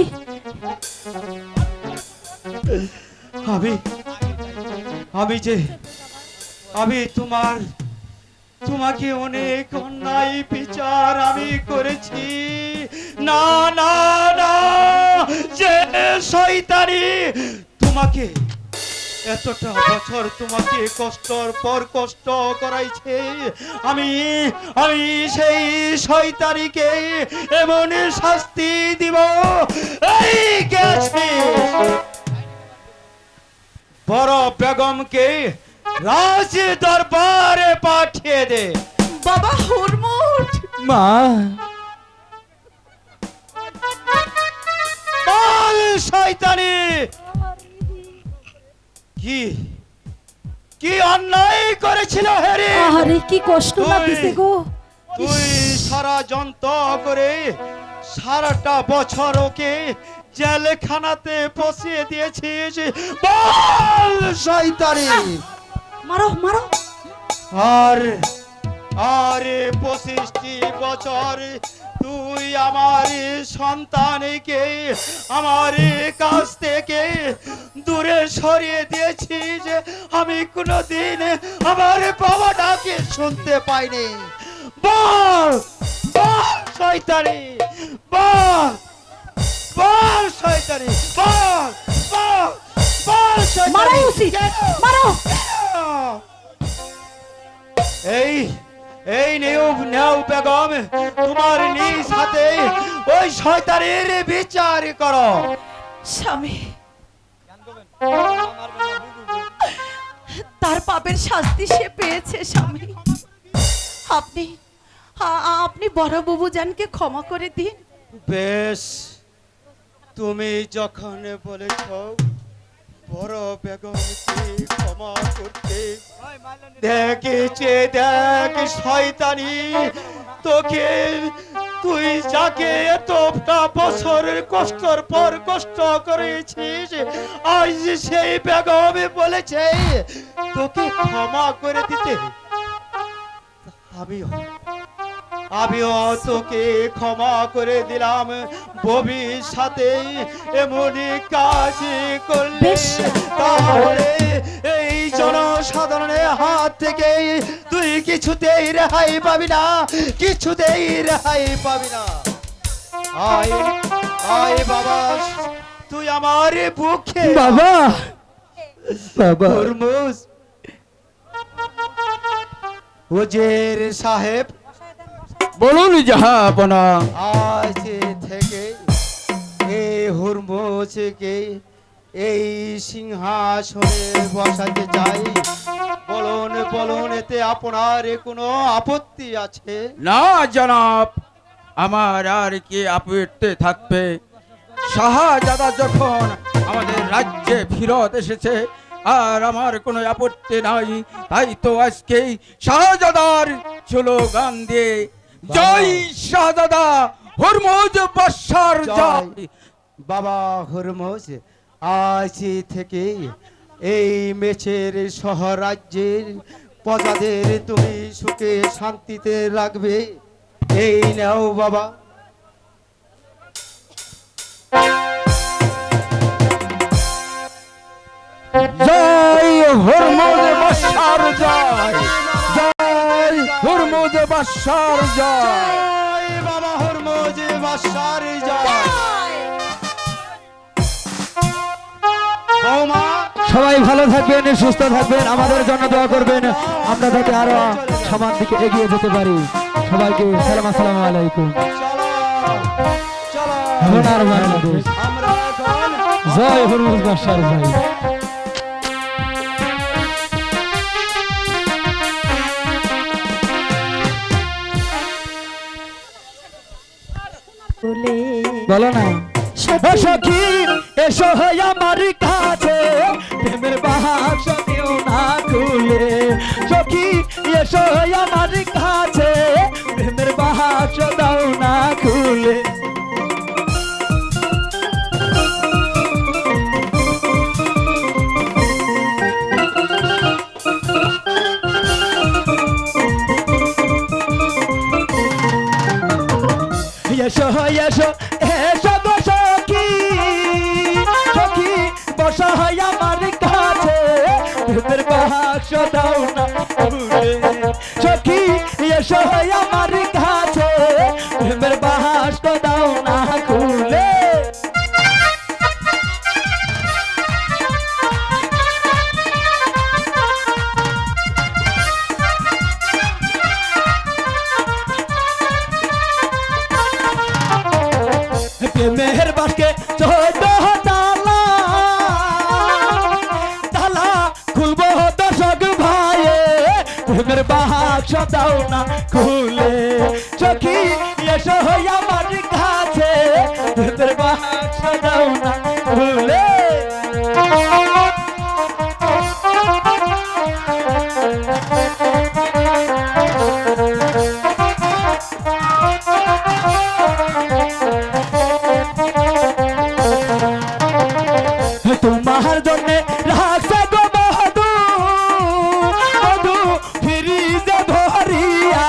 আমি তোমাকে অনেক অন্যায় বিচার আমি করেছি। না না না, যে শয়তানি তোমাকে এতটা বছর তোমাকে কষ্টর পর কষ্ট করাইছে, আমি আমি সেই শয়তানিকে এমন শাস্তি দিব। এই গেছে বড় বেগমকে রাজ দরবারে পাঠিয়ে দে। বাবা হুরমুট, মা, বল শয়তানি, কি কি অন্যায় করেছিল হেরি? আরে কি কষ্ট লাগতেছে গো। তুই সারা যন্ত্র করে সারাটা বছর ওকে জেলখানাতে পচিয়ে দিয়েছিস। বল শয়তানি। মারো মারো। আর আরে 25টি বছর তুই আমার সন্তানকে আমার কাছ থেকে দূরে সরিয়ে দিয়েছিস। আমি কোনোদিন আমার বাবাটাকে শুনতে পাইনি। বল বল শয়তানি, বল বল শয়তানি, বল বল বল শয়তানি। মারাই উচিত, মারো। এই এই নেও বেগম, তোমার নিজ হাতে ওই শয়তানের বিচার করো। স্বামী, তার পাপের শাস্তি সে পেয়েছে। স্বামী, আপনি আপনি বড় বুবুজানকে ক্ষমা করে দিন। বেশ, তুমি যখন বলেছ বড় বেগমকে ক্ষমা করতে, দেখেছে দেখ শয়তানি, তোকে তুই যাকে এতটা বছরের কষ্টর পর কষ্ট করেছিস, আজ সেই বেগম বলেছে তোকে ক্ষমা করে দিতে। আমিও তোকে ক্ষমা করে দিলাম। ভবিষ্যতে এমনই কাজ করলে তাহলে এই জনসাধারণের হাত থেকে তুই কিছুতেই রেহাই পাবি না, কিছুতেই রেহাই পাবি না। আয় আয় বাবা, তুই আমার বুকে। বাবা, বাবা, হুরমুজ, হুজুর সাহেব, বলুন জাহাপনা। আজ থেকে এই হুরমুজকে এই সিংহাসনে বসাতে চাই। বলুন বলুন, এতে আপনার কোনো আপত্তি আছে? না জনাব, আমার আর কি আপত্তি থাকবে? শাহজাদা যখন আমাদের রাজ্যে ফিরত এসেছে আর আমার কোনো আপত্তি নাই, তাই তো আজকে শাহজাদার স্লোগান দিয়ে জয় শাহজাদা হুরমুজ বাদশার জয়। বাবা হুরমুজ, আজ থেকে এই মেছের শহর রাজ্যের প্রজাদের তুমি সুখে শান্তিতে রাখবে। এই নাও বাবা। জয় হুরমুজ বাদশার জয়, জয় হুরমুজ বাদশার জয়। জয় বাবা হুরমুজ বাদশার জয়। বৌমা, সবাই ভালো থাকবেন, সুস্থ থাকবেন, আমাদের জন্য দোয়া করবেন, আমরা যাতে আরো সমান দিকে এগিয়ে যেতে পারি। সবাইকে আসসালামু আলাইকুম। চলো সোনার বাংলাদেশ, আমরা এখন জয় হুরমুজ বাদশার জয়। বলো না সত্যি। সখী এসো হয় আমার কাছে প্রেমের বাক্স দিও না খুলে সখী এসো হয় আমার কাছে প্রেমের বাক্স দাও না খুলে এসো এসো এসো গো সখী সখী বসা হয় আমার কাছে প্রেমের বাক্স দাও না খুলে সখী এসো হয় আমার কাছে প্রেমের বাক্স দাও না খুলে প্রেমের বাসকে চোদ্দ তালা তালা খুলবো দর্শক ভাইয়ে প্রেমের বাক্স দাও না খুলে সখী এসো হয় আমার কাছে প্রেমের বাক্স দাও না খুলে তোমার জন্য রাখছে গো মধু মধু ফিরিজে ভরিয়া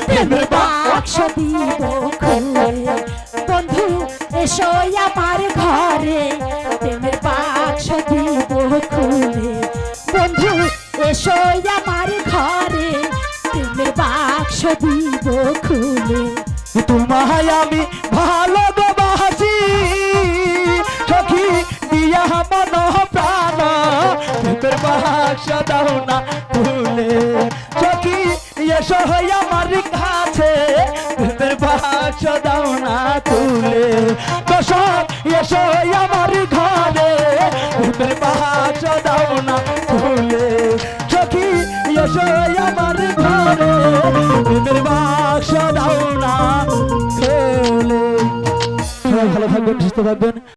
প্রেমের বাক্স দিব খুলে বন্ধু এসো আমার ঘরে প্রেমের বাক্স দিব খুলে বন্ধু এসো আমার ঘরে প্রেমের বাক্স দিব খুলে তোমায় আমি ভালো গো বাসি সখী দিয়া মন প্রাণ প্রেমের বাক্স দাও না খুলে সখী এসো হয় আমার কাছে প্রেমের বাক্স দাও না খুলে দর্শক এসো হয় আমার ঘরে প্রেমের বাক্স দাও না খুলে সখী এসো হয় আমার ঘরে প্রেমের বাক্স দাও না খুলে সবাই ভালো থাকবেন সুস্থ থাকবেন